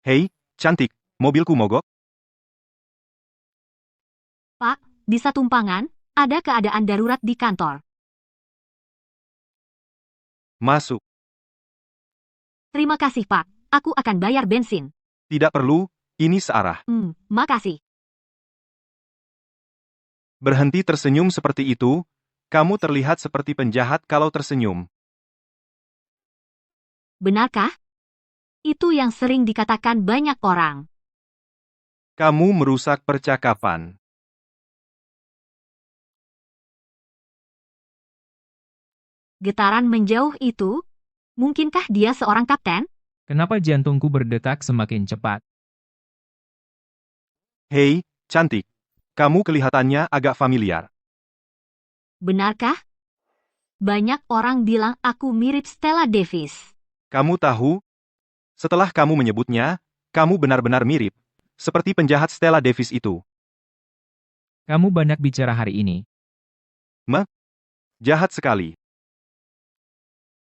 Hei, cantik, mobilku mogok? Pak, bisa tumpangan? Ada keadaan darurat di kantor. Masuk. Terima kasih, Pak. Aku akan bayar bensin. Tidak perlu, ini searah. Makasih. Berhenti tersenyum seperti itu, kamu terlihat seperti penjahat kalau tersenyum. Benarkah? Itu yang sering dikatakan banyak orang. Kamu merusak percakapan. Getaran menjauh itu, mungkinkah dia seorang kapten? Kenapa jantungku berdetak semakin cepat? Hei, cantik. Kamu kelihatannya agak familiar. Benarkah? Banyak orang bilang aku mirip Stella Davis. Kamu tahu, setelah kamu menyebutnya, kamu benar-benar mirip. Seperti penjahat Stella Davis itu. Kamu banyak bicara hari ini. Jahat sekali.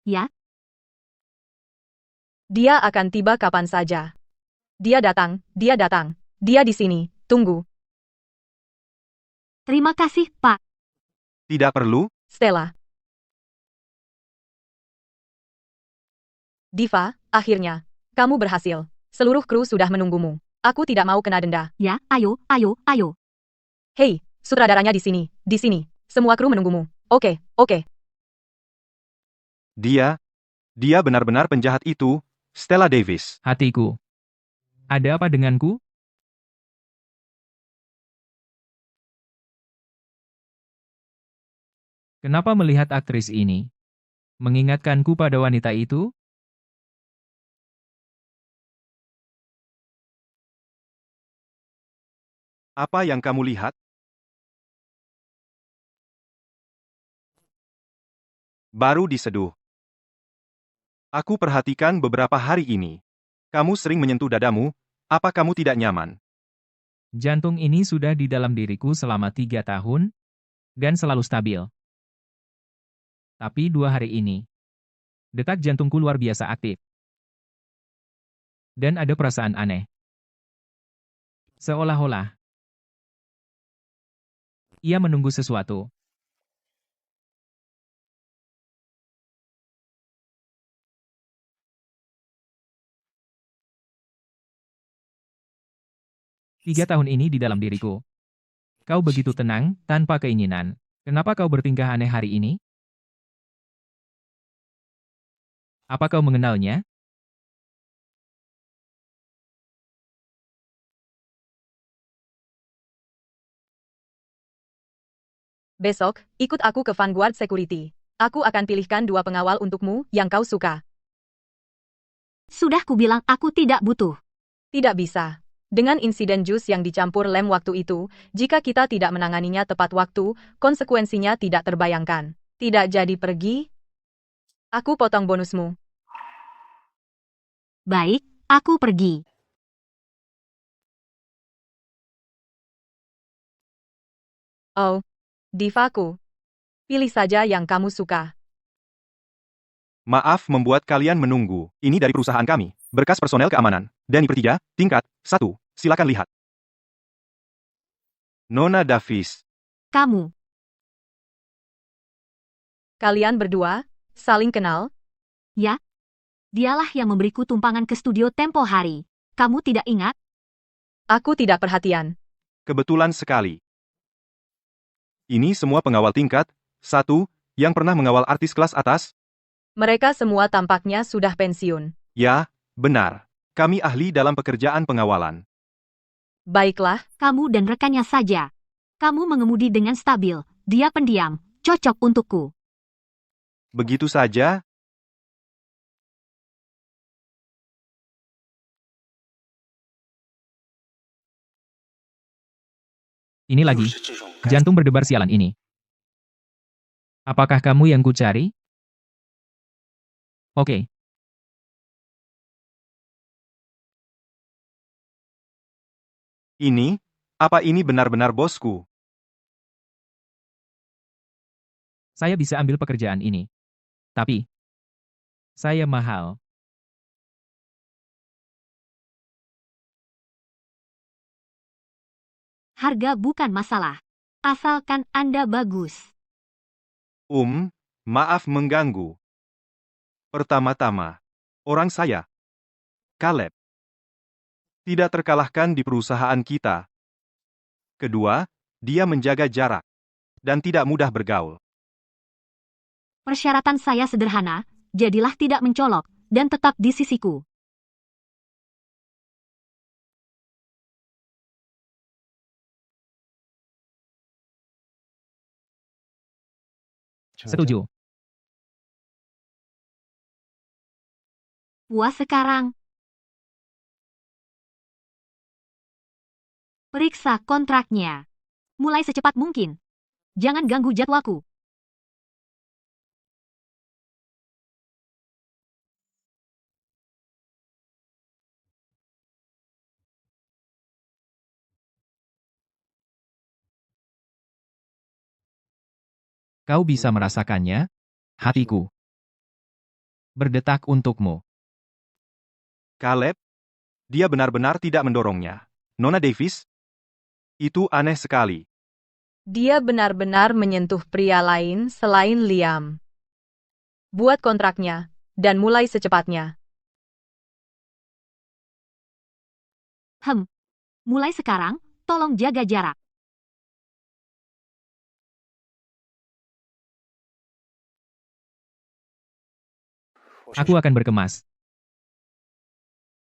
Ya, Dia akan tiba kapan saja. Dia datang, dia datang. Dia di sini, tunggu. terima kasih, Pak. Tidak perlu, Stella. Diva, akhirnya. Kamu berhasil. Seluruh kru sudah menunggumu. Aku tidak mau kena denda. Ya, ayo, ayo, ayo. Hei, sutradaranya di sini, di sini. Semua kru menunggumu. Oke, oke. dia benar-benar penjahat itu, Stella Davis. Hatiku. Ada apa denganku? Kenapa melihat aktris ini? Mengingatkanku pada wanita itu? Apa yang kamu lihat? Baru diseduh. Aku perhatikan beberapa hari ini. Kamu sering menyentuh dadamu, apa kamu tidak nyaman? Jantung ini sudah di dalam diriku selama 3 tahun, dan selalu stabil. Tapi 2 hari ini, detak jantungku luar biasa aktif. Dan ada perasaan aneh. Seolah-olah ia menunggu sesuatu. Tiga tahun ini di dalam diriku. Kau begitu tenang, tanpa keinginan. Kenapa kau bertingkah aneh hari ini? Apa kau mengenalnya? Besok, ikut aku ke Vanguard Security. Aku akan pilihkan 2 pengawal untukmu yang kau suka. Sudah kubilang aku tidak butuh. Tidak bisa. Dengan insiden jus yang dicampur lem waktu itu, jika kita tidak menanganinya tepat waktu, konsekuensinya tidak terbayangkan. Tidak jadi pergi, aku potong bonusmu. Baik, aku pergi. Oh, divaku. Pilih saja yang kamu suka. Maaf membuat kalian menunggu. Ini dari perusahaan kami. Berkas personel keamanan. Danny Pertiga, tingkat 1. Silakan lihat. Nona Davis. Kamu. Kalian berdua, saling kenal? Ya, dialah yang memberiku tumpangan ke studio tempo hari. Kamu tidak ingat? Aku tidak perhatian. Kebetulan sekali. Ini semua pengawal tingkat 1 yang pernah mengawal artis kelas atas? Mereka semua tampaknya sudah pensiun. Ya, benar. Kami ahli dalam pekerjaan pengawalan. Baiklah, Kamu dan rekannya saja. Kamu mengemudi dengan stabil. Dia pendiam. Cocok untukku. Begitu saja, Ini lagi. Jantung berdebar sialan ini. Apakah kamu yang kucari? Oke. apa ini benar-benar bosku? Saya bisa ambil pekerjaan ini. Tapi, saya mahal. Harga bukan masalah. Asalkan Anda bagus. Maaf mengganggu. Pertama-tama, orang saya, Caleb, tidak terkalahkan di perusahaan kita. Kedua, dia menjaga jarak dan tidak mudah bergaul. Persyaratan saya sederhana, jadilah tidak mencolok, dan tetap di sisiku. Setuju. Puas sekarang. Periksa kontraknya. Mulai secepat mungkin. Jangan ganggu jadwalku. Kau bisa merasakannya? Hatiku berdetak untukmu. Caleb, dia benar-benar tidak mendorongnya. Nona Davis? Itu aneh sekali. Dia benar-benar menyentuh pria lain selain Liam. Buat kontraknya, dan mulai secepatnya. Mulai sekarang, tolong jaga jarak. Aku akan berkemas.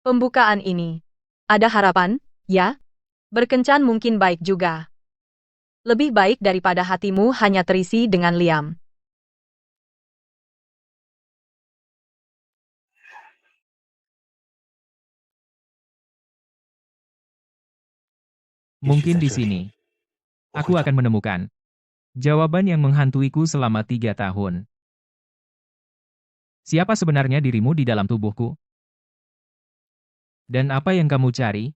Pembukaan ini. Ada harapan, ya? Berkencan mungkin baik juga. Lebih baik daripada hatimu hanya terisi dengan Liam. Mungkin di sini aku akan menemukan jawaban yang menghantuiku selama 3 tahun. Siapa sebenarnya dirimu di dalam tubuhku? Dan apa yang kamu cari?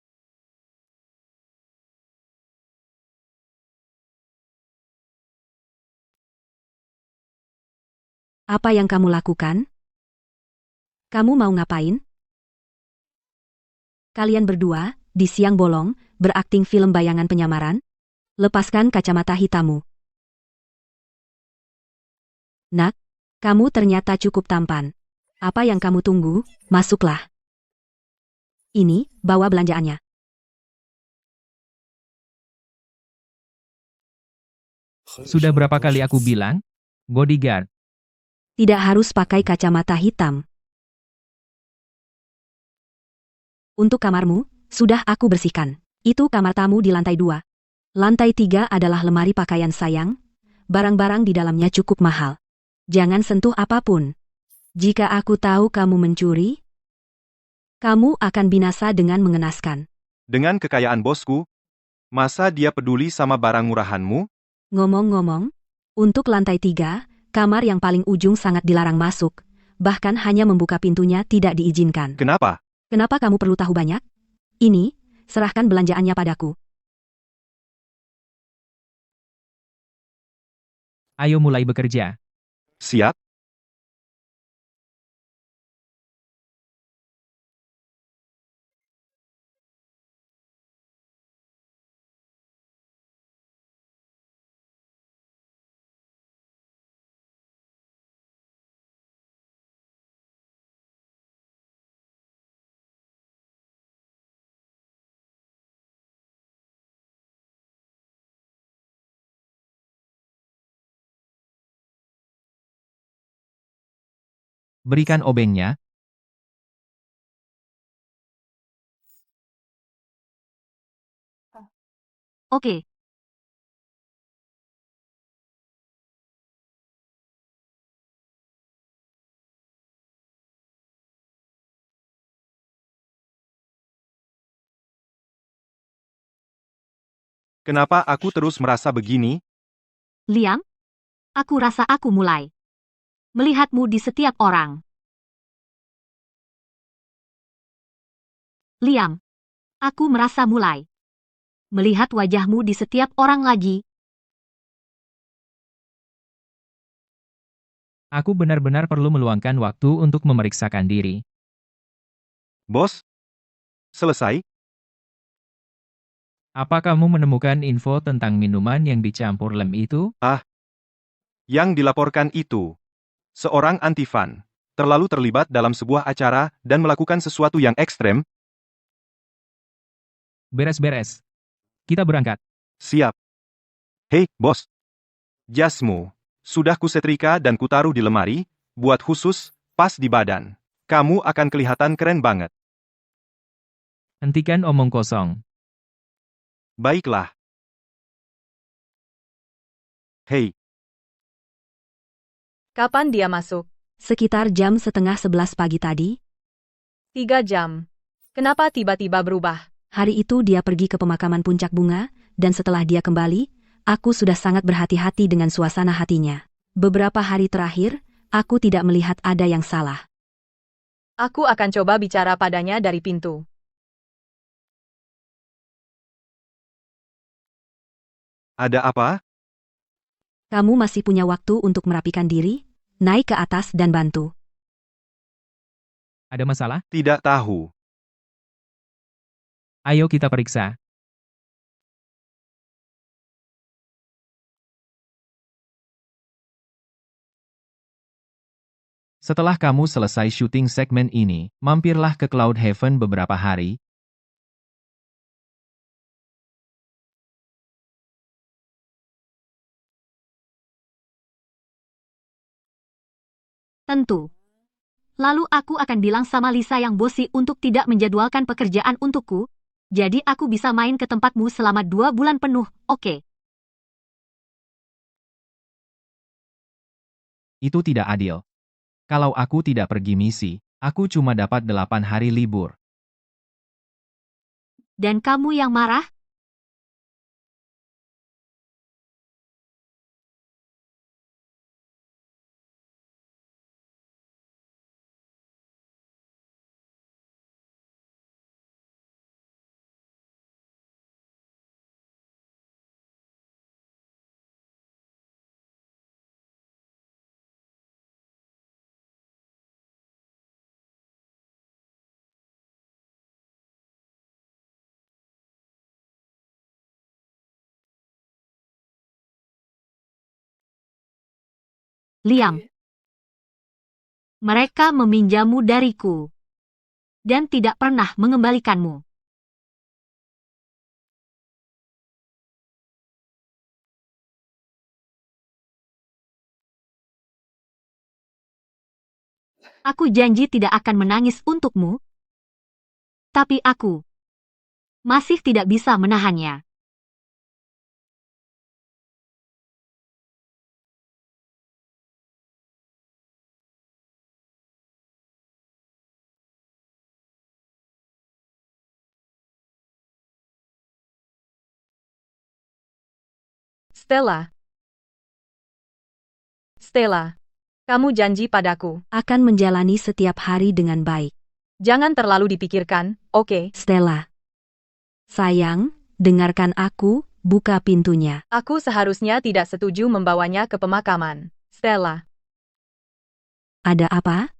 Apa yang kamu lakukan? Kamu mau ngapain? Kalian berdua, di siang bolong, berakting film bayangan penyamaran? Lepaskan kacamata hitammu. Nak, kamu ternyata cukup tampan. Apa yang kamu tunggu? Masuklah. Ini, bawa belanjaannya. Sudah berapa kali aku bilang? Bodyguard. Tidak harus pakai kacamata hitam. Untuk kamarmu, sudah aku bersihkan. Itu kamar tamu di lantai 2. Lantai 3 adalah lemari pakaian sayang. Barang-barang di dalamnya cukup mahal. Jangan sentuh apapun. Jika aku tahu kamu mencuri, kamu akan binasa dengan mengenaskan. Dengan kekayaan bosku, masa dia peduli sama barang murahanmu? Ngomong-ngomong, untuk lantai 3, kamar yang paling ujung sangat dilarang masuk. Bahkan hanya membuka pintunya tidak diizinkan. Kenapa? Kenapa kamu perlu tahu banyak? Ini, serahkan belanjaannya padaku. Ayo mulai bekerja. Siap? Berikan obengnya. Oke. Kenapa aku terus merasa begini? Liam, aku rasa aku mulai melihatmu di setiap orang. Liam, aku merasa mulai melihat wajahmu di setiap orang lagi. Aku benar-benar perlu meluangkan waktu untuk memeriksakan diri. Bos? Selesai? Apa kamu menemukan info tentang minuman yang dicampur lem itu? Yang dilaporkan itu, seorang anti-fan, terlalu terlibat dalam sebuah acara dan melakukan sesuatu yang ekstrem. Beres-beres. Kita berangkat. Siap. Hei, bos. Jasmu, sudah kusetrika dan kutaruh di lemari, buat khusus, pas di badan. Kamu akan kelihatan keren banget. Hentikan omong kosong. Baiklah. Hei, Kapan dia masuk? Sekitar jam setengah 11 pagi tadi, 3 jam. Kenapa tiba-tiba berubah? hari itu dia pergi ke pemakaman Puncak Bunga, dan setelah dia kembali, aku sudah sangat berhati-hati dengan suasana hatinya. Beberapa hari terakhir, aku tidak melihat ada yang salah. Aku akan coba bicara padanya dari pintu. ada apa? Kamu masih punya waktu untuk merapikan diri, naik ke atas dan bantu. Ada masalah? Tidak tahu. Ayo kita periksa. Setelah kamu selesai syuting segmen ini, mampirlah ke Cloud Heaven beberapa hari. Tentu. Lalu aku akan bilang sama Lisa yang bosi untuk tidak menjadwalkan pekerjaan untukku, jadi aku bisa main ke tempatmu selama 2 bulan penuh, oke? Itu tidak adil. Kalau aku tidak pergi misi, aku cuma dapat 8 hari libur. Dan kamu yang marah? Liam. Mereka meminjamu dariku. Dan tidak pernah mengembalikanmu. Aku janji tidak akan menangis untukmu. Tapi aku masih tidak bisa menahannya. Stella. Stella. Kamu janji padaku. Akan menjalani setiap hari dengan baik. Jangan terlalu dipikirkan, oke? Stella. Sayang, dengarkan aku, buka pintunya. Aku seharusnya tidak setuju membawanya ke pemakaman. Stella. Ada apa?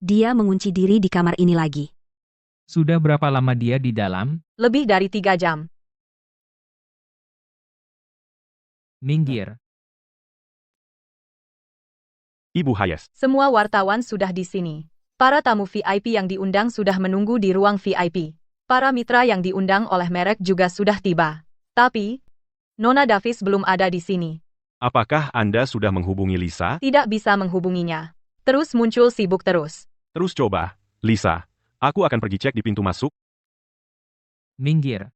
Dia mengunci diri di kamar ini lagi. Sudah berapa lama dia di dalam? Lebih dari 3 jam. Minggir. Ibu Hayes. Semua wartawan sudah di sini. Para tamu VIP yang diundang sudah menunggu di ruang VIP. Para mitra yang diundang oleh merek juga sudah tiba. Tapi, Nona Davis belum ada di sini. Apakah Anda sudah menghubungi Lisa? Tidak bisa menghubunginya. Terus muncul sibuk terus. Terus coba, Lisa. Aku akan pergi cek di pintu masuk. Minggir.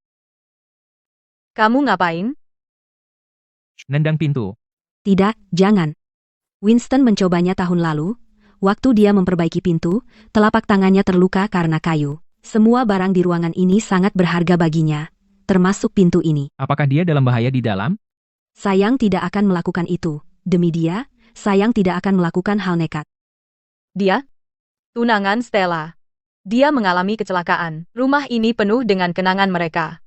Kamu ngapain? Nendang pintu. Tidak, jangan. Winston mencobanya tahun lalu. Waktu dia memperbaiki pintu, telapak tangannya terluka karena kayu. Semua barang di ruangan ini sangat berharga baginya, termasuk pintu ini. Apakah dia dalam bahaya di dalam? Sayang tidak akan melakukan itu. Demi dia, Sayang tidak akan melakukan hal nekat. Dia? Tunangan Stella. Dia mengalami kecelakaan. Rumah ini penuh dengan kenangan mereka.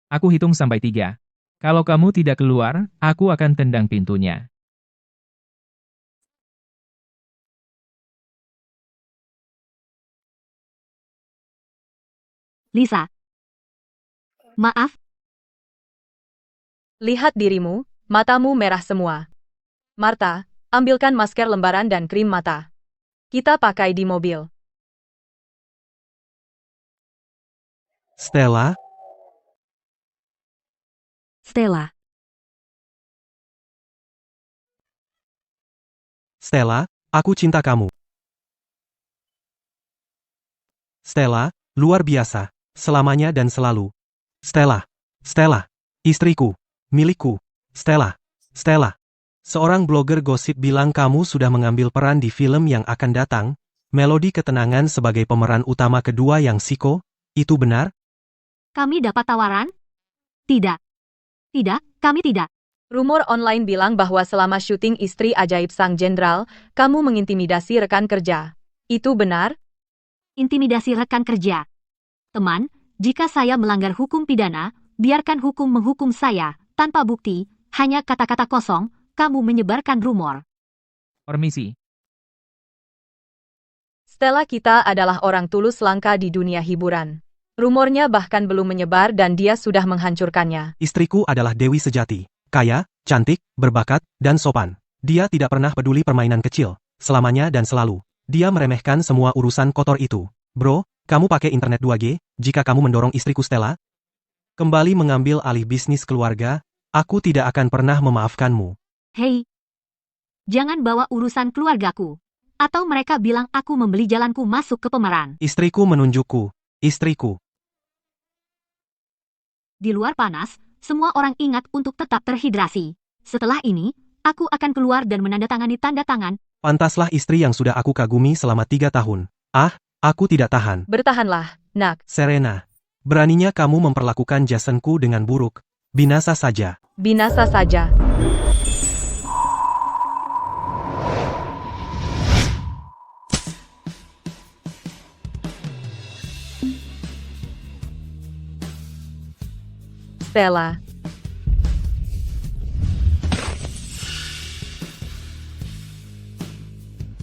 Aku hitung sampai 3. Kalau kamu tidak keluar, aku akan tendang pintunya. Lisa. Maaf, Lihat dirimu, matamu merah semua. Martha, ambilkan masker lembaran dan krim mata. Kita pakai di mobil. Stella, Stella, Stella, aku cinta kamu. Stella, luar biasa. Selamanya dan selalu. Stella, Stella, istriku, milikku. Stella, Stella. Seorang blogger gosip bilang kamu sudah mengambil peran di film yang akan datang, Melodi Ketenangan sebagai pemeran utama kedua yang psiko, itu benar? kami dapat tawaran? Tidak. Tidak, kami tidak. Rumor online bilang bahwa selama syuting Istri Ajaib Sang Jenderal, kamu mengintimidasi rekan kerja. Itu benar? Intimidasi rekan kerja. Teman, jika saya melanggar hukum pidana, biarkan hukum menghukum saya, tanpa bukti, hanya kata-kata kosong, kamu menyebarkan rumor. Permisi. Stella kita adalah orang tulus langka di dunia hiburan. Rumornya bahkan belum menyebar dan dia sudah menghancurkannya. Istriku adalah dewi sejati, kaya, cantik, berbakat, dan sopan. Dia tidak pernah peduli permainan kecil, selamanya dan selalu. Dia meremehkan semua urusan kotor itu. Bro, kamu pakai internet 2G, jika kamu mendorong istriku Stella? Kembali mengambil alih bisnis keluarga, aku tidak akan pernah memaafkanmu. Hei, jangan bawa urusan keluargaku. Atau mereka bilang aku membeli jalanku masuk ke pemeran. Istriku menunjukku, istriku. Di luar panas, semua orang ingat untuk tetap terhidrasi. Setelah ini, aku akan keluar dan menandatangani tanda tangan. Pantaslah istri yang sudah aku kagumi selama 3 tahun. Ah, aku tidak tahan. Bertahanlah, nak. Serena, beraninya kamu memperlakukan Jasonku dengan buruk. Binasa saja. Binasa saja. Stella.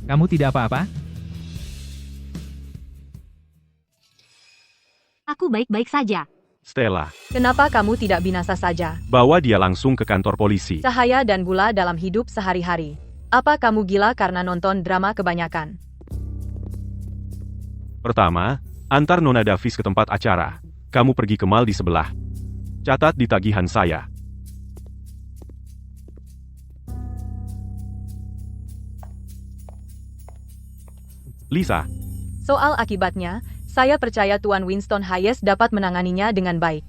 Kamu tidak apa-apa? Aku baik-baik saja. Stella, Kenapa kamu tidak binasa saja? bawa dia langsung ke kantor polisi. Cahaya dan gula dalam hidup sehari-hari. Apa kamu gila karena nonton drama kebanyakan? Pertama, antar Nona Davis ke tempat acara. Kamu pergi ke mall di sebelah. Catat di tagihan saya. Lisa, Soal akibatnya, saya percaya Tuan Winston Hayes dapat menanganinya dengan baik.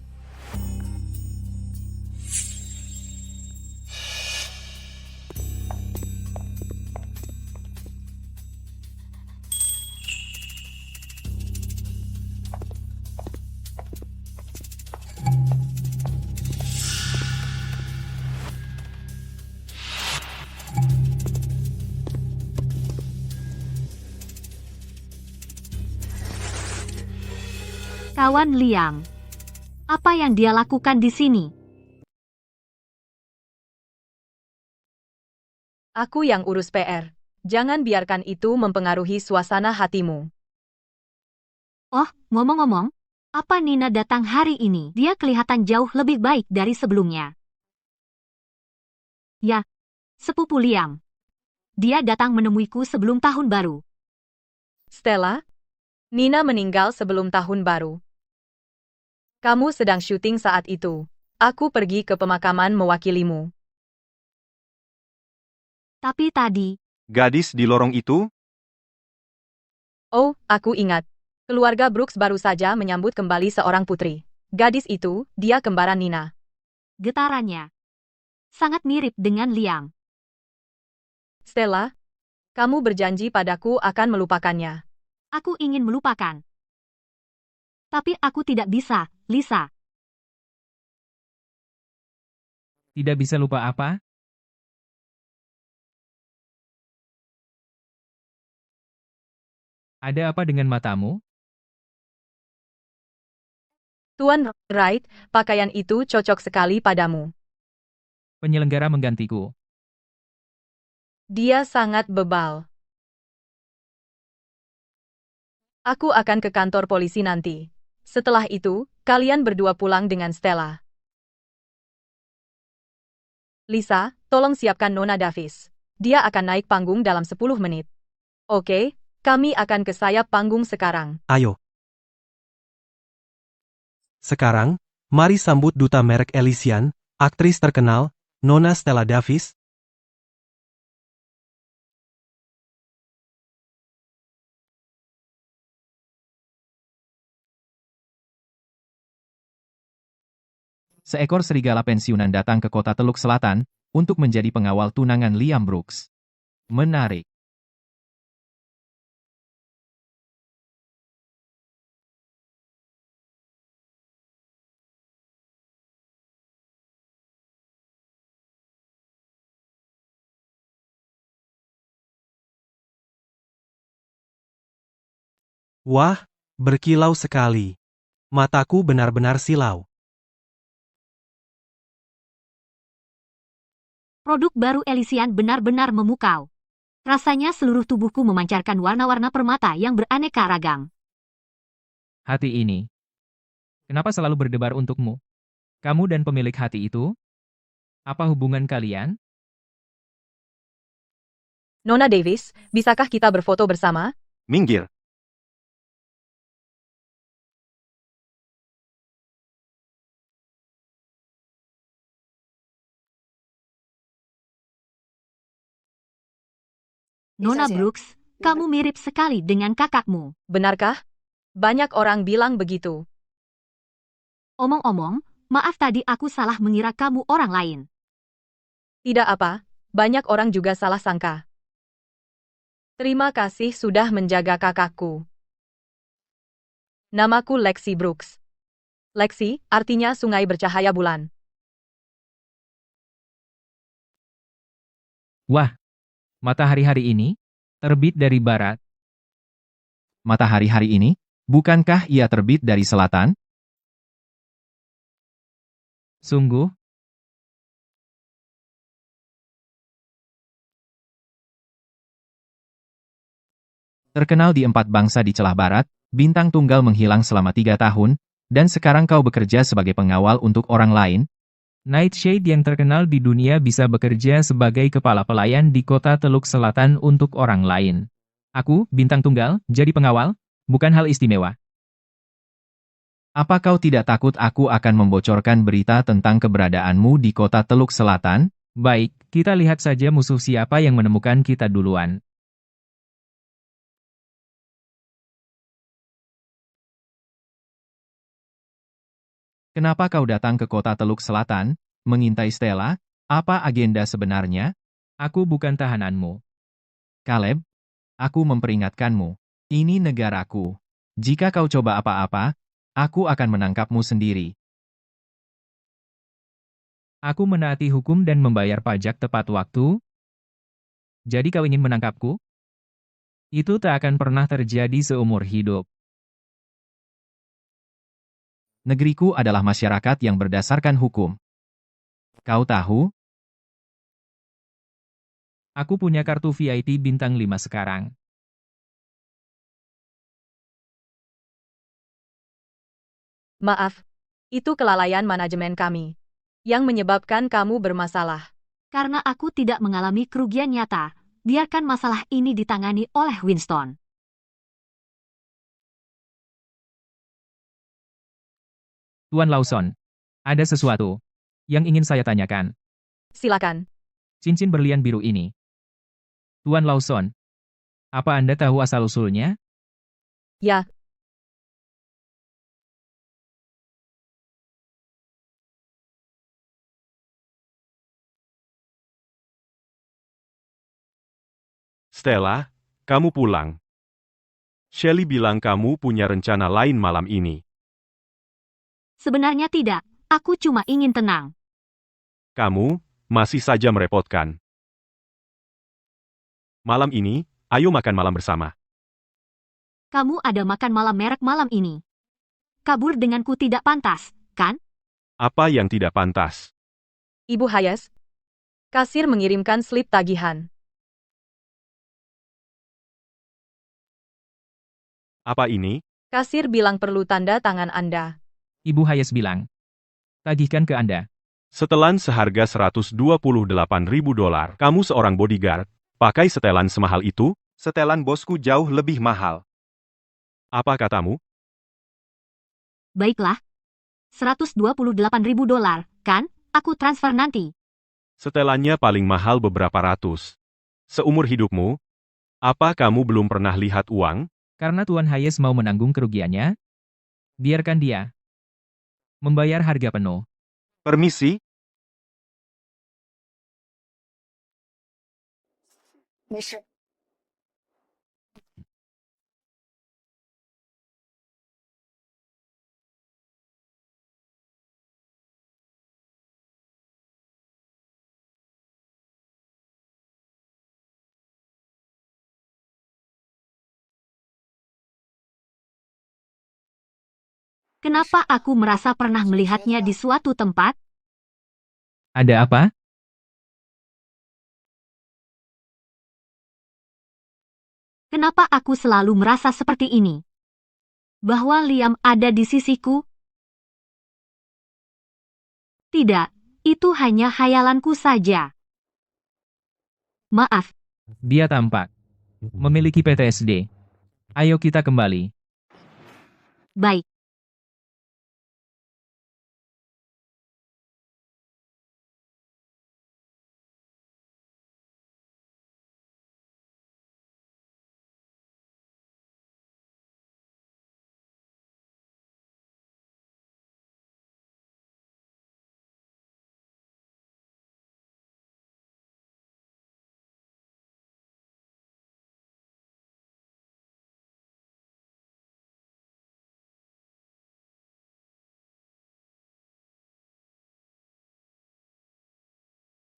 Kawan Liang. Apa yang dia lakukan di sini? Aku yang urus PR. Jangan biarkan itu mempengaruhi suasana hatimu. Oh, ngomong-ngomong, apa Nina datang hari ini? Dia kelihatan jauh lebih baik dari sebelumnya. Ya, sepupu Liang. Dia datang menemuiku sebelum tahun baru. Stella? Nina meninggal sebelum tahun baru. Kamu sedang syuting saat itu. Aku pergi ke pemakaman mewakilimu. Tapi tadi, gadis di lorong itu? Oh, aku ingat. Keluarga Brooks baru saja menyambut kembali seorang putri. Gadis itu, dia kembaran Nina. getarannya sangat mirip dengan Liang. Stella, kamu berjanji padaku akan melupakannya. Aku ingin melupakan. Tapi aku tidak bisa, Lisa. Tidak bisa lupa apa? Ada apa dengan matamu? Tuan Wright, pakaian itu cocok sekali padamu. Penyelenggara menggantiku. Dia sangat bebal. Aku akan ke kantor polisi nanti. Setelah itu, kalian berdua pulang dengan Stella. Lisa, tolong siapkan Nona Davis. Dia akan naik panggung dalam 10 menit. Oke, kami akan ke sayap panggung sekarang. Ayo. Sekarang, mari sambut duta merek Elysian, aktris terkenal, Nona Stella Davis. Seekor serigala pensiunan datang ke kota Teluk Selatan untuk menjadi pengawal tunangan Liam Brooks. Menarik. Wah, berkilau sekali. Mataku benar-benar silau. Produk baru Elysian benar-benar memukau. Rasanya seluruh tubuhku memancarkan warna-warna permata yang beraneka ragam. Hati ini. Kenapa selalu berdebar untukmu? Kamu dan pemilik hati itu? Apa hubungan kalian? Nona Davis, bisakah kita berfoto bersama? Minggir. Nona Brooks, kamu mirip sekali dengan kakakmu. Benarkah? Banyak orang bilang begitu. Omong-omong, maaf tadi aku salah mengira kamu orang lain. Tidak apa, banyak orang juga salah sangka. Terima kasih sudah menjaga kakakku. Namaku Lexi Brooks. Lexi, artinya sungai bercahaya bulan. Wah, matahari hari ini terbit dari barat. Matahari hari ini, bukankah ia terbit dari selatan? Sungguh, terkenal di 4 bangsa di celah barat, bintang tunggal menghilang selama 3 tahun, dan sekarang kau bekerja sebagai pengawal untuk orang lain? Nightshade yang terkenal di dunia bisa bekerja sebagai kepala pelayan di kota Teluk Selatan untuk orang lain. Aku, bintang tunggal, jadi pengawal? Bukan hal istimewa. Apa kau tidak takut aku akan membocorkan berita tentang keberadaanmu di kota Teluk Selatan? Baik, kita lihat saja musuh siapa yang menemukan kita duluan. Kenapa kau datang ke kota Teluk Selatan, mengintai Stella? Apa agenda sebenarnya? Aku bukan tahananmu. Caleb, aku memperingatkanmu. Ini negaraku. Jika kau coba apa-apa, aku akan menangkapmu sendiri. Aku menaati hukum dan membayar pajak tepat waktu. Jadi kau ingin menangkapku? Itu tak akan pernah terjadi seumur hidup. Negeriku adalah masyarakat yang berdasarkan hukum. Kau tahu? Aku punya kartu VIP bintang 5 sekarang. Maaf, itu kelalaian manajemen kami yang menyebabkan kamu bermasalah. Karena aku tidak mengalami kerugian nyata, biarkan masalah ini ditangani oleh Winston. Tuan Lawson, ada sesuatu yang ingin saya tanyakan. Silakan. Cincin berlian biru ini. Tuan Lawson, apa Anda tahu asal-usulnya? Ya, Stella, kamu pulang. Shelley bilang kamu punya rencana lain malam ini. Sebenarnya tidak, aku cuma ingin tenang. Kamu masih saja merepotkan. Malam ini, ayo makan malam bersama. Kamu ada makan malam merek malam ini. Kabur denganku tidak pantas, kan? Apa yang tidak pantas? Ibu Hayes. Kasir mengirimkan slip tagihan. Apa ini? Kasir bilang perlu tanda tangan Anda. Ibu Hayes bilang. Tagihkan ke Anda. Setelan seharga $128.000. Kamu seorang bodyguard, pakai setelan semahal itu? Setelan bosku jauh lebih mahal. Apa katamu? Baiklah. $128.000, kan? Aku transfer nanti. Setelannya paling mahal beberapa ratus. Seumur hidupmu? Apa kamu belum pernah lihat uang? Karena Tuan Hayes mau menanggung kerugiannya, biarkan dia membayar harga penuh. Permisi? Kenapa aku merasa pernah melihatnya di suatu tempat? Ada apa? Kenapa aku selalu merasa seperti ini? Bahwa Liam ada di sisiku? Tidak, itu hanya khayalanku saja. Maaf, Dia tampak memiliki PTSD. Ayo kita kembali. baik.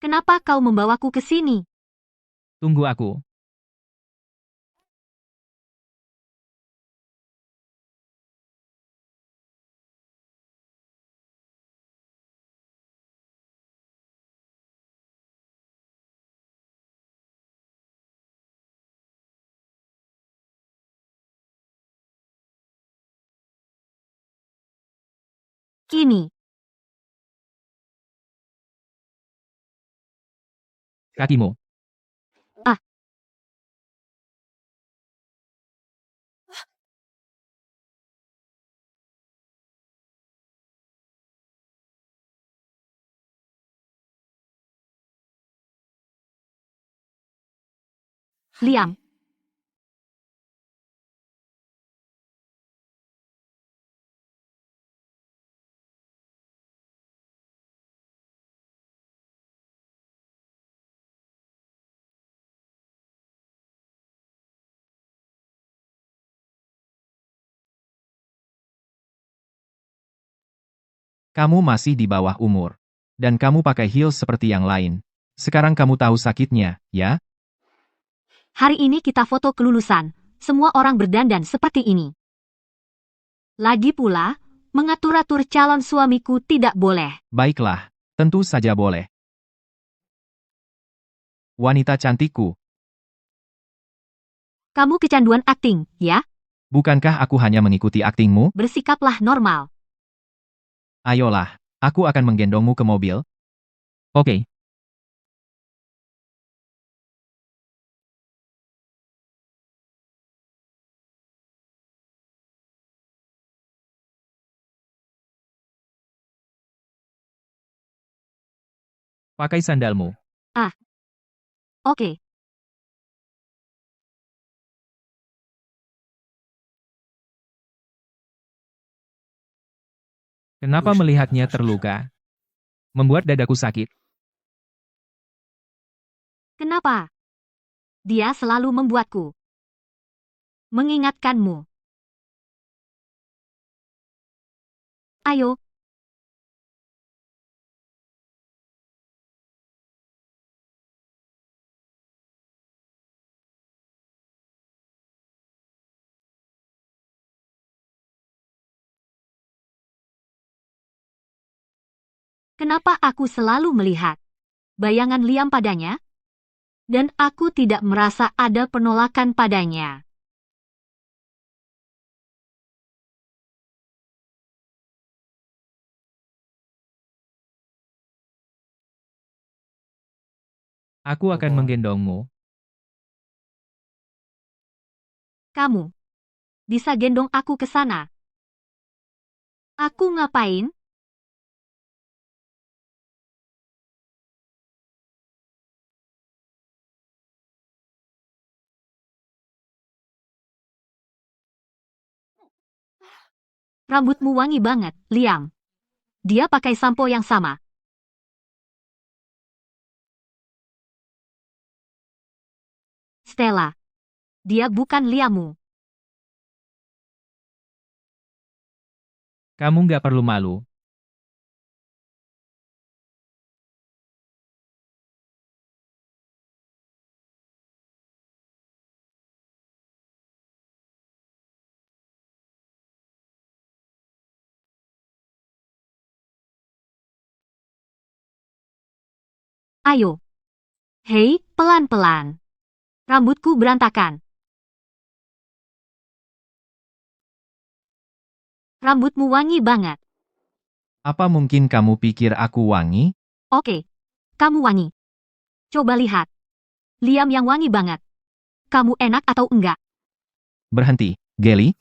Kenapa kau membawaku ke sini? Tunggu aku. Ini. Kakimu. Ah. Liam. Kamu masih di bawah umur. Dan kamu pakai heels seperti yang lain. Sekarang kamu tahu sakitnya, ya? Hari ini kita foto kelulusan. Semua orang berdandan seperti ini. Lagi pula, mengatur-atur calon suamiku tidak boleh. Baiklah, tentu saja boleh. Wanita cantikku, Kamu kecanduan akting, ya? bukankah aku hanya mengikuti aktingmu? Bersikaplah normal. Ayolah, aku akan menggendongmu ke mobil. Oke. Pakai sandalmu. Oke. Kenapa melihatnya terluka? Membuat dadaku sakit. Kenapa? Dia selalu membuatku mengingatkanmu. Ayo, kenapa aku selalu melihat bayangan Liam padanya? Dan aku tidak merasa ada penolakan padanya. Aku akan menggendongmu. Kamu bisa gendong aku ke sana. Aku ngapain? Rambutmu wangi banget, Liam. Dia pakai sampo yang sama. Stella. Dia bukan Liammu. Kamu nggak perlu malu. Ayo. Hei, pelan-pelan. Rambutku berantakan. Rambutmu wangi banget. Apa mungkin kamu pikir aku wangi? Oke. Kamu wangi. Coba lihat. Liam yang wangi banget. Kamu enak atau enggak? Berhenti, Gelly.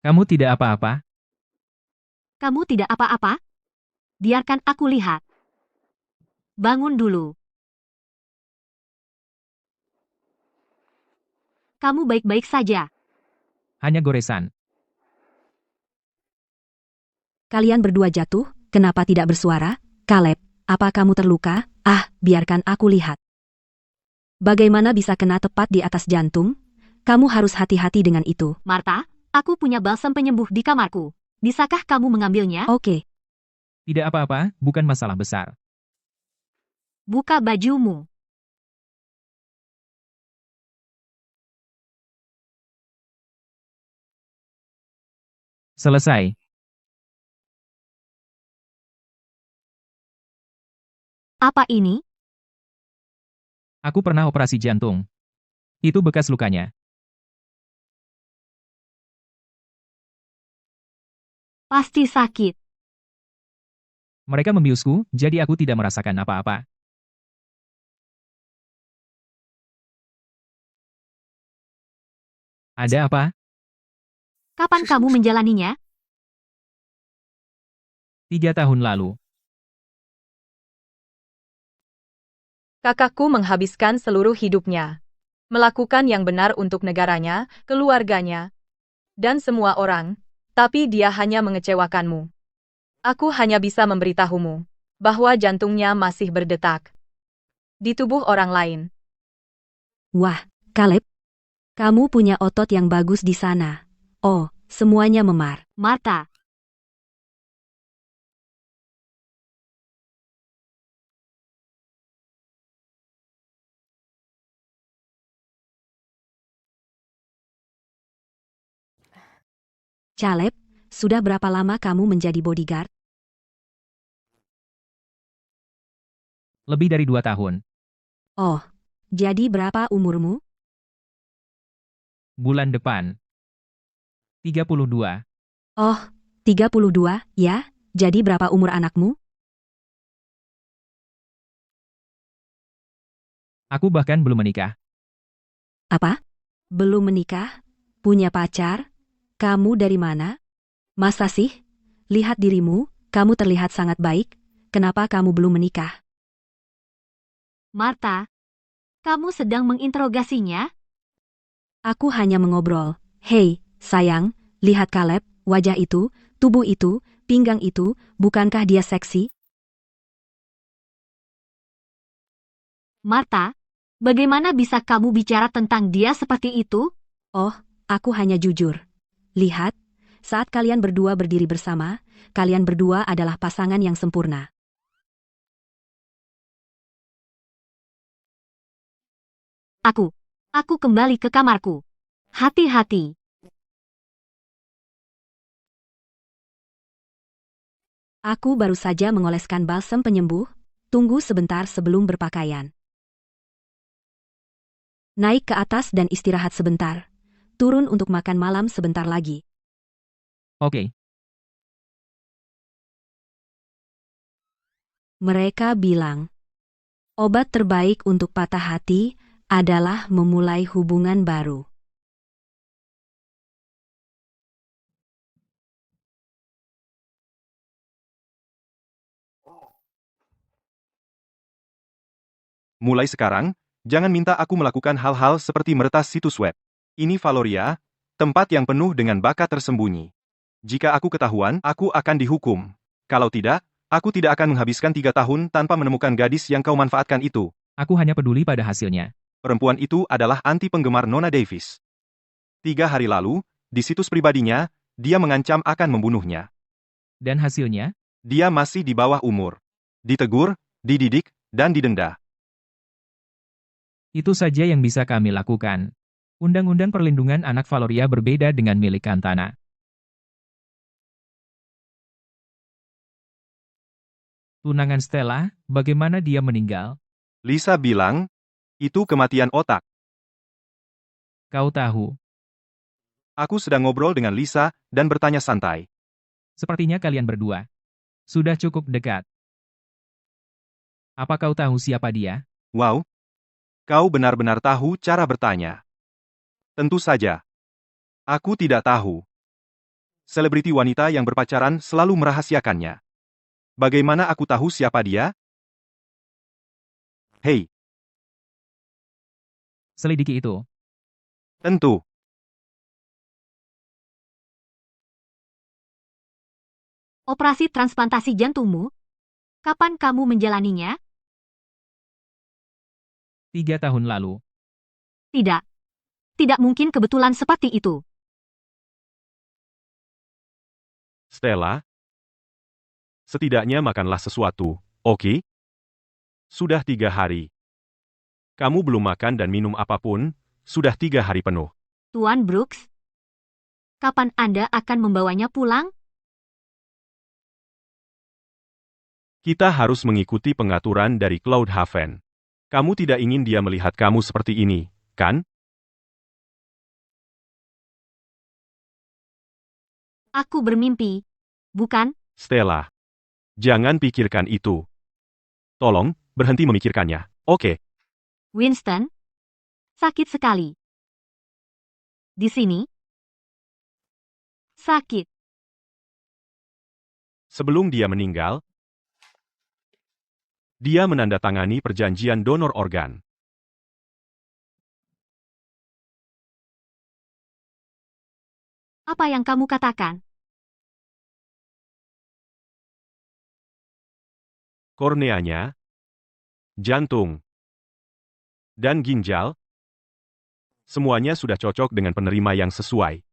Kamu tidak apa-apa? Kamu tidak apa-apa? Biarkan aku lihat. Bangun dulu. Kamu baik-baik saja. Hanya goresan. Kalian berdua jatuh, kenapa tidak bersuara? Caleb, apa kamu terluka? Ah, biarkan aku lihat. Bagaimana bisa kena tepat di atas jantung? Kamu harus hati-hati dengan itu. Martha, aku punya balsam penyembuh di kamarku. Bisakah kamu mengambilnya? Oke, Tidak apa-apa, bukan masalah besar. Buka bajumu. Selesai. Apa ini? Aku pernah operasi jantung. Itu bekas lukanya. Pasti sakit. Mereka membiusku, jadi aku tidak merasakan apa-apa. Ada apa? Kapan kamu menjalaninya? 3 tahun lalu. Kakakku menghabiskan seluruh hidupnya. Melakukan yang benar untuk negaranya, keluarganya, dan semua orang. Tapi dia hanya mengecewakanmu. Aku hanya bisa memberitahumu bahwa jantungnya masih berdetak di tubuh orang lain. wah, Caleb. Kamu punya otot yang bagus di sana. Oh, semuanya memar. Martha, Caleb, sudah berapa lama kamu menjadi bodyguard? Lebih dari 2 tahun. Oh, jadi berapa umurmu? Bulan depan. 32. Oh, 32, ya? Jadi berapa umur anakmu? Aku bahkan belum menikah. Apa? Belum menikah? Punya pacar? Kamu dari mana? Masa sih? Lihat dirimu, kamu terlihat sangat baik. Kenapa kamu belum menikah? Martha, kamu sedang menginterogasinya? Aku hanya mengobrol. Hei, sayang, lihat Caleb, wajah itu, tubuh itu, pinggang itu, bukankah dia seksi? Martha, bagaimana bisa kamu bicara tentang dia seperti itu? Oh, aku hanya jujur. Lihat, saat kalian berdua berdiri bersama, kalian berdua adalah pasangan yang sempurna. Aku kembali ke kamarku. Hati-hati. Aku baru saja mengoleskan balsam penyembuh. Tunggu sebentar sebelum berpakaian. Naik ke atas dan istirahat sebentar. Turun untuk makan malam sebentar lagi. Oke. Mereka bilang, obat terbaik untuk patah hati adalah memulai hubungan baru. Mulai sekarang, jangan minta aku melakukan hal-hal seperti meretas situs web. Ini Valoria, tempat yang penuh dengan bakat tersembunyi. Jika aku ketahuan, aku akan dihukum. Kalau tidak, aku tidak akan menghabiskan 3 tahun tanpa menemukan gadis yang kau manfaatkan itu. Aku hanya peduli pada hasilnya. Perempuan itu adalah anti-penggemar Nona Davis. 3 hari lalu, di situs pribadinya, dia mengancam akan membunuhnya. Dan hasilnya? Dia masih di bawah umur. Ditegur, dididik, dan didenda. Itu saja yang bisa kami lakukan. Undang-undang perlindungan anak Valoria berbeda dengan milik Kantana. Tunangan Stella, bagaimana dia meninggal? Lisa bilang, itu kematian otak. Kau tahu. Aku sedang ngobrol dengan Lisa dan bertanya santai. Sepertinya kalian berdua sudah cukup dekat. Apa kau tahu siapa dia? Wow, kau benar-benar tahu cara bertanya. Tentu saja. Aku tidak tahu. Selebriti wanita yang berpacaran selalu merahasiakannya. Bagaimana aku tahu siapa dia? Hei, Selidiki itu. tentu. Operasi transplantasi jantungmu? Kapan kamu menjalaninya? 3 tahun lalu. Tidak. Tidak mungkin kebetulan seperti itu. Stella, setidaknya makanlah sesuatu, oke? Sudah 3 hari. Kamu belum makan dan minum apapun, sudah 3 hari penuh. Tuan Brooks, kapan Anda akan membawanya pulang? Kita harus mengikuti pengaturan dari Cloudhaven. Kamu tidak ingin dia melihat kamu seperti ini, kan? Aku bermimpi. Bukan? Stella, jangan pikirkan itu. Tolong, berhenti memikirkannya, oke? Winston? Sakit sekali. Di sini? Sakit. Sebelum dia meninggal, dia menandatangani perjanjian donor organ. Apa yang kamu katakan? Korneanya, jantung, dan ginjal, semuanya sudah cocok dengan penerima yang sesuai.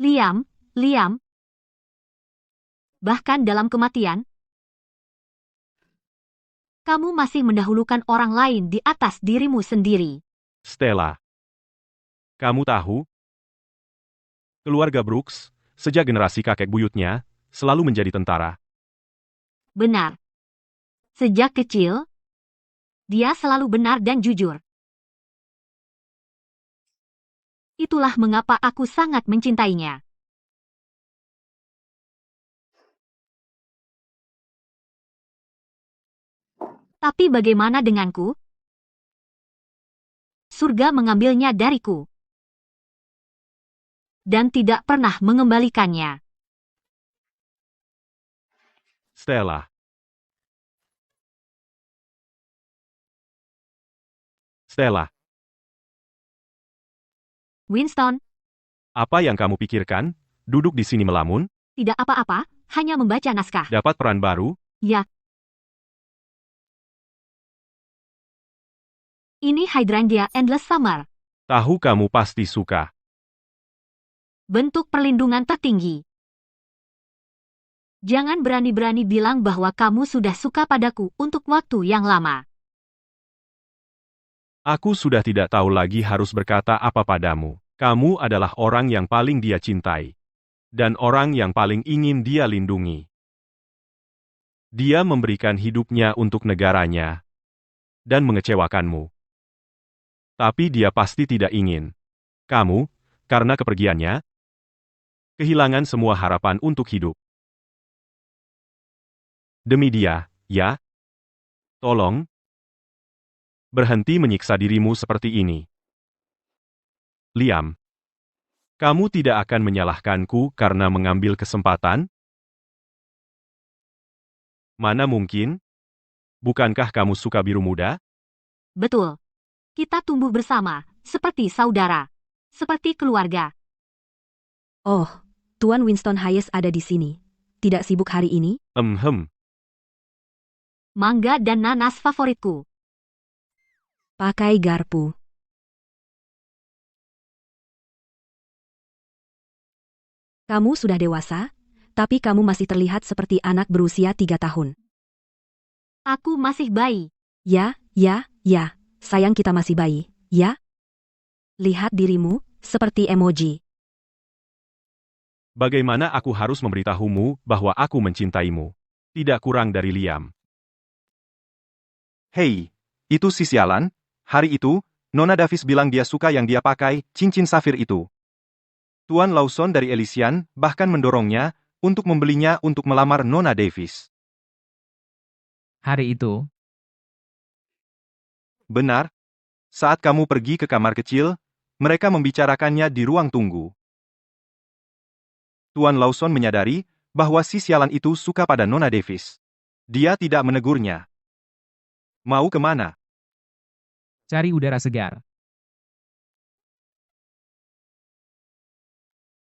Liam. Bahkan dalam kematian, kamu masih mendahulukan orang lain di atas dirimu sendiri. Stella, kamu tahu, keluarga Brooks, sejak generasi kakek buyutnya, selalu menjadi tentara. Benar. Sejak kecil, dia selalu benar dan jujur. Itulah mengapa aku sangat mencintainya. Tapi bagaimana denganku? Surga mengambilnya dariku. Dan tidak pernah mengembalikannya. Stella. Stella, Winston, apa yang kamu pikirkan? Duduk di sini melamun? tidak apa-apa, hanya membaca naskah. Dapat peran baru? Ya. Ini Hydrangea Endless Summer. Tahu kamu pasti suka. Bentuk perlindungan tertinggi. Jangan berani-berani bilang bahwa kamu sudah suka padaku untuk waktu yang lama. Aku sudah tidak tahu lagi harus berkata apa padamu. Kamu adalah orang yang paling dia cintai. Dan orang yang paling ingin dia lindungi. Dia memberikan hidupnya untuk negaranya dan mengecewakanmu. Tapi dia pasti tidak ingin kamu, karena kepergiannya, kehilangan semua harapan untuk hidup. Demi dia, ya? Tolong, berhenti menyiksa dirimu seperti ini. Liam, kamu tidak akan menyalahkanku karena mengambil kesempatan? Mana mungkin? Bukankah kamu suka biru muda? Betul. Kita tumbuh bersama, seperti saudara. Seperti keluarga. Oh, Tuan Winston Hayes ada di sini. Tidak sibuk hari ini? Mangga dan nanas favoritku. Pakai garpu. Kamu sudah dewasa, tapi kamu masih terlihat seperti anak berusia 3 tahun. Aku masih bayi. Ya, sayang kita masih bayi, ya? Lihat dirimu, seperti emoji. Bagaimana aku harus memberitahumu bahwa aku mencintaimu? Tidak kurang dari Liam. Hei, itu si sialan. Hari itu, Nona Davis bilang dia suka yang dia pakai, cincin safir itu. Tuan Lawson dari Elysian bahkan mendorongnya untuk membelinya untuk melamar Nona Davis. Hari itu, Benar. Saat kamu pergi ke kamar kecil, mereka membicarakannya di ruang tunggu. Tuan Lawson menyadari bahwa si sialan itu suka pada Nona Davis. Dia tidak menegurnya. Mau kemana? cari udara segar.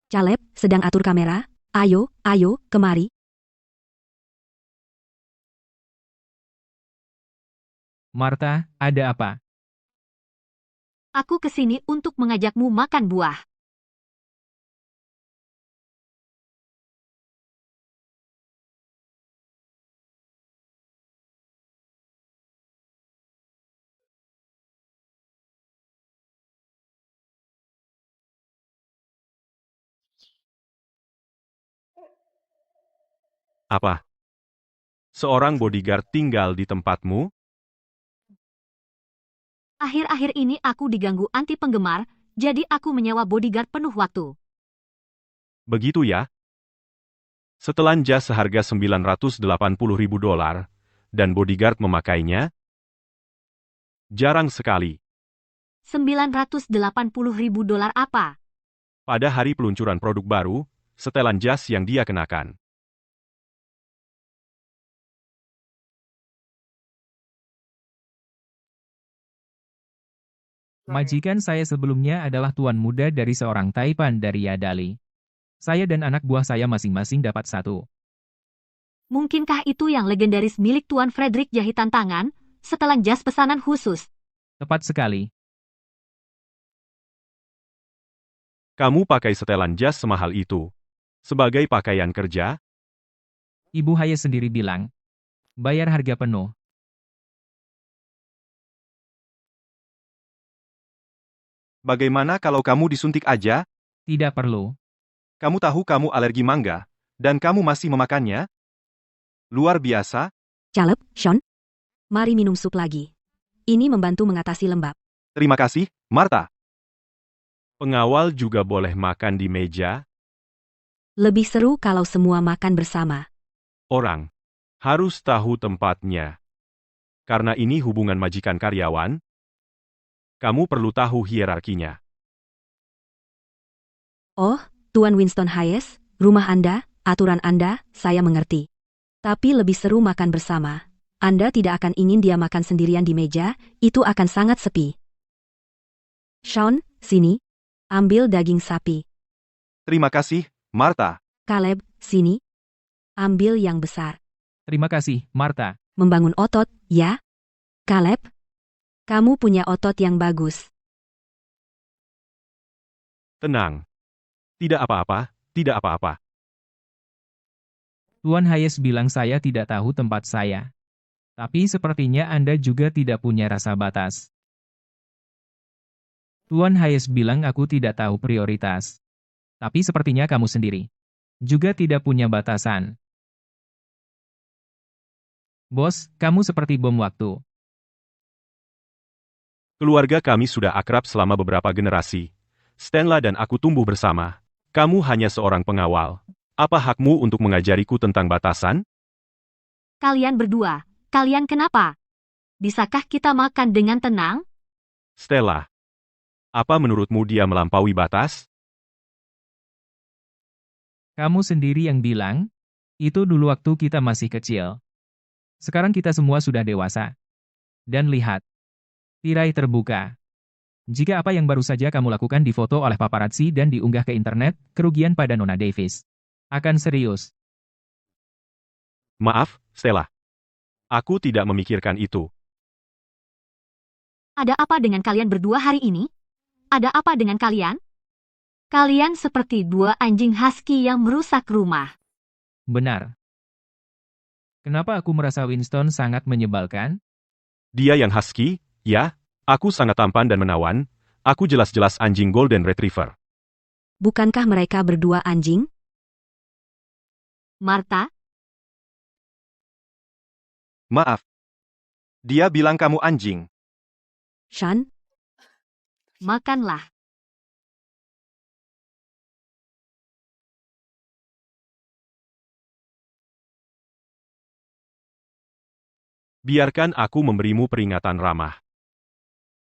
Caleb, sedang atur kamera. Ayo, kemari. Martha, ada apa? Aku kesini untuk mengajakmu makan buah. Apa? Seorang bodyguard tinggal di tempatmu? Akhir-akhir ini aku diganggu anti penggemar, jadi aku menyewa bodyguard penuh waktu. Begitu ya? Setelan jas seharga $980.000 dan bodyguard memakainya? Jarang sekali. $980.000 apa? Pada hari peluncuran produk baru, setelan jas yang dia kenakan. Majikan saya sebelumnya adalah tuan muda dari seorang taipan dari Yadali. Saya dan anak buah saya masing-masing dapat satu. Mungkinkah itu yang legendaris milik Tuan Frederick jahitan tangan, setelan jas pesanan khusus? Tepat sekali. Kamu pakai setelan jas semahal itu. Sebagai pakaian kerja? Ibu Hayes sendiri bilang, bayar harga penuh. Bagaimana kalau kamu disuntik aja? Tidak perlu. Kamu tahu kamu alergi mangga, dan kamu masih memakannya? Luar biasa. Caleb, Sean. Mari minum sup lagi. Ini membantu mengatasi lembab. Terima kasih, Martha. Pengawal juga boleh makan di meja. Lebih seru kalau semua makan bersama. Orang harus tahu tempatnya. Karena ini hubungan majikan karyawan, kamu perlu tahu hierarkinya. Oh, Tuan Winston Hayes, rumah Anda, aturan Anda, saya mengerti. Tapi lebih seru makan bersama. Anda tidak akan ingin dia makan sendirian di meja, itu akan sangat sepi. Sean, sini. Ambil daging sapi. Terima kasih, Martha. Caleb, sini. Ambil yang besar. Terima kasih, Martha. Membangun otot, ya? Caleb? Kamu punya otot yang bagus. Tenang. Tidak apa-apa, tidak apa-apa. Tuan Hayes bilang saya tidak tahu tempat saya. Tapi sepertinya Anda juga tidak punya rasa batas. Tuan Hayes bilang aku tidak tahu prioritas. Tapi sepertinya kamu sendiri juga tidak punya batasan. Bos, kamu seperti bom waktu. Keluarga kami sudah akrab selama beberapa generasi. Stenla dan aku tumbuh bersama. Kamu hanya seorang pengawal. Apa hakmu untuk mengajariku tentang batasan? Kalian berdua, kalian kenapa? Bisakah kita makan dengan tenang? Stella, apa menurutmu dia melampaui batas? Kamu sendiri yang bilang, itu dulu waktu kita masih kecil. Sekarang kita semua sudah dewasa. Dan lihat, tirai terbuka. Jika apa yang baru saja kamu lakukan difoto oleh paparazzi dan diunggah ke internet, kerugian pada Nona Davis akan serius. Maaf, Stella. Aku tidak memikirkan itu. Ada apa dengan kalian berdua hari ini? Ada apa dengan kalian? Kalian seperti dua anjing husky yang merusak rumah. Benar. Kenapa aku merasa Winston sangat menyebalkan? Dia yang husky, ya? Aku sangat tampan dan menawan. Aku jelas-jelas anjing Golden Retriever. Bukankah mereka berdua anjing? Martha, Maaf. Dia bilang kamu anjing. Sean? makanlah. Biarkan aku memberimu peringatan ramah.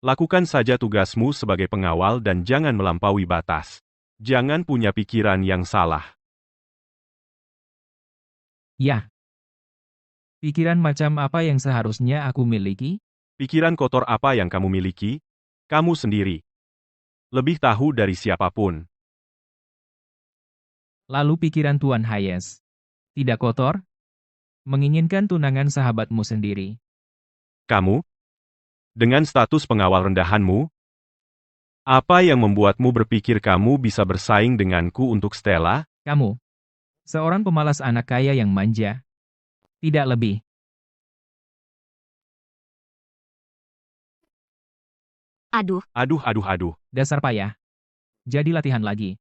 Lakukan saja tugasmu sebagai pengawal dan jangan melampaui batas. Jangan punya pikiran yang salah. Ya. Pikiran macam apa yang seharusnya aku miliki? Pikiran kotor apa yang kamu miliki? Kamu sendiri. Lebih tahu dari siapapun. Lalu pikiran Tuan Hayes. Tidak kotor? Menginginkan tunangan sahabatmu sendiri. Kamu? Dengan status pengawal rendahanmu? Apa yang membuatmu berpikir kamu bisa bersaing denganku untuk Stella? Kamu. Seorang pemalas anak kaya yang manja. Tidak lebih. Aduh, Aduh. Dasar payah. Jadi latihan lagi.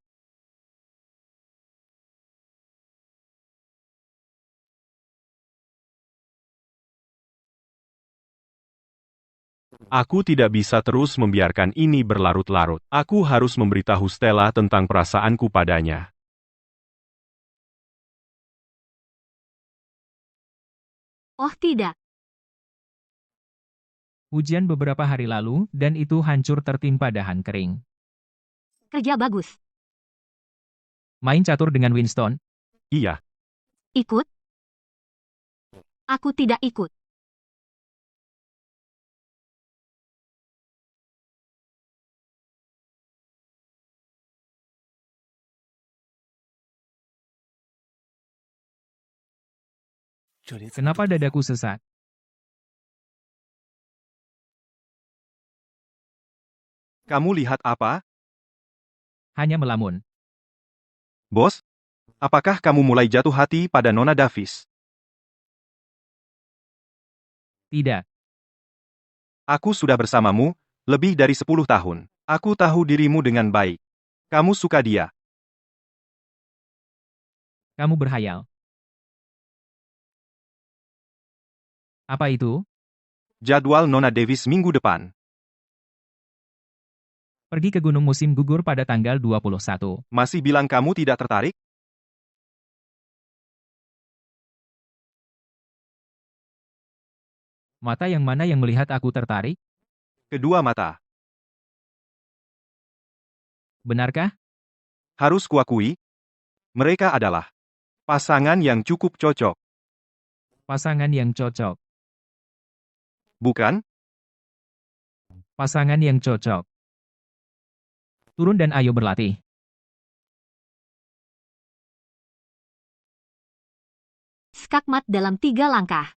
Aku tidak bisa terus membiarkan ini berlarut-larut. Aku harus memberitahu Stella tentang perasaanku padanya. oh tidak. Hujan beberapa hari lalu, dan itu hancur tertimpa dahan kering. Kerja bagus. Main catur dengan Winston? Iya, Ikut? Aku tidak ikut. Kenapa dadaku sesak? kamu lihat apa? Hanya melamun. Bos? Apakah kamu mulai jatuh hati pada Nona Davis? Tidak. Aku sudah bersamamu, lebih dari 10 tahun. Aku tahu dirimu dengan baik. Kamu suka dia. Kamu berhayal. Apa itu? Jadwal Nona Davis minggu depan. Pergi ke gunung musim gugur pada tanggal 21. Masih bilang kamu tidak tertarik? Mata yang mana yang melihat aku tertarik? Kedua mata. Benarkah? Harus kuakui, mereka adalah pasangan yang cukup cocok, Pasangan yang cocok. bukan? Pasangan yang cocok. Turun dan ayo berlatih. Skakmat dalam 3 langkah.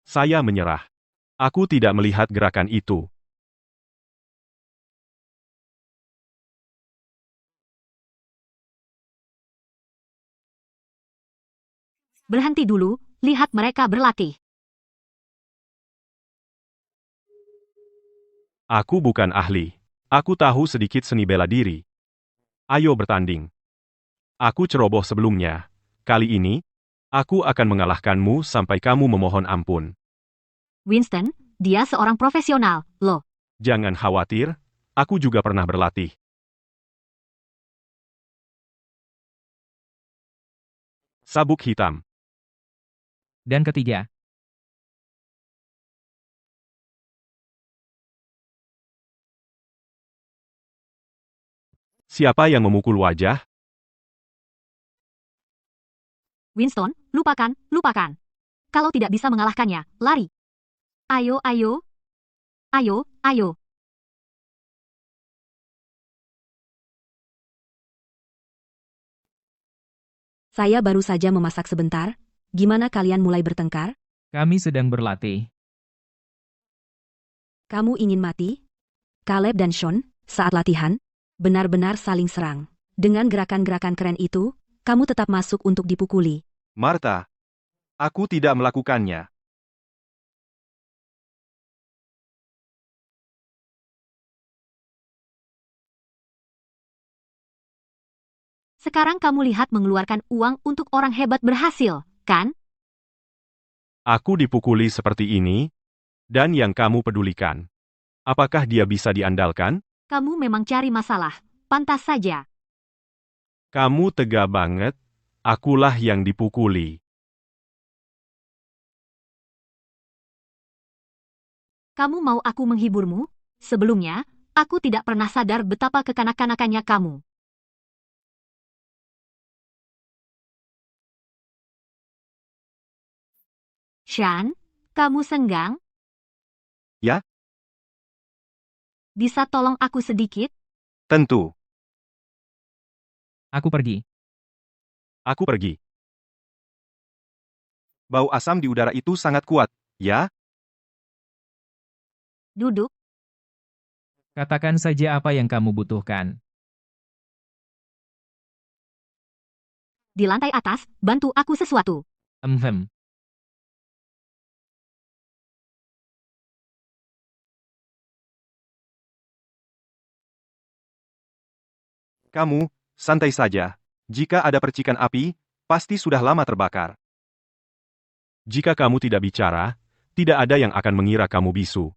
Saya menyerah. Aku tidak melihat gerakan itu. Berhenti dulu, lihat mereka berlatih. Aku bukan ahli. Aku tahu sedikit seni bela diri. Ayo bertanding. Aku ceroboh sebelumnya. Kali ini, Aku akan mengalahkanmu sampai kamu memohon ampun. Winston, dia seorang profesional, loh. Jangan khawatir, aku juga pernah berlatih. Sabuk hitam. Dan ketiga, Siapa yang memukul wajah? Winston, lupakan, lupakan. Kalau tidak bisa mengalahkannya, lari. Ayo, ayo. Ayo, ayo. Saya baru saja memasak sebentar. Gimana kalian mulai bertengkar? kami sedang berlatih. Kamu ingin mati? Caleb dan Sean, saat latihan, benar-benar saling serang. Dengan gerakan-gerakan keren itu, kamu tetap masuk untuk dipukuli. Martha. Aku tidak melakukannya. Sekarang kamu lihat mengeluarkan uang untuk orang hebat berhasil, kan? Aku dipukuli seperti ini, dan yang kamu pedulikan. Apakah dia bisa diandalkan? Kamu memang cari masalah. Pantas saja. Kamu tega banget, akulah yang dipukuli. Kamu mau aku menghiburmu? Sebelumnya, aku tidak pernah sadar betapa kekanak-kanakannya kamu. Sean, kamu senggang? Ya? Bisa tolong aku sedikit? Tentu. Aku pergi. Aku pergi. Bau asam di udara itu sangat kuat, ya? Duduk. Katakan saja apa yang kamu butuhkan. Di lantai atas, bantu aku sesuatu. Emhem. Kamu, santai saja. Jika ada percikan api, pasti sudah lama terbakar. Jika kamu tidak bicara, tidak ada yang akan mengira kamu bisu.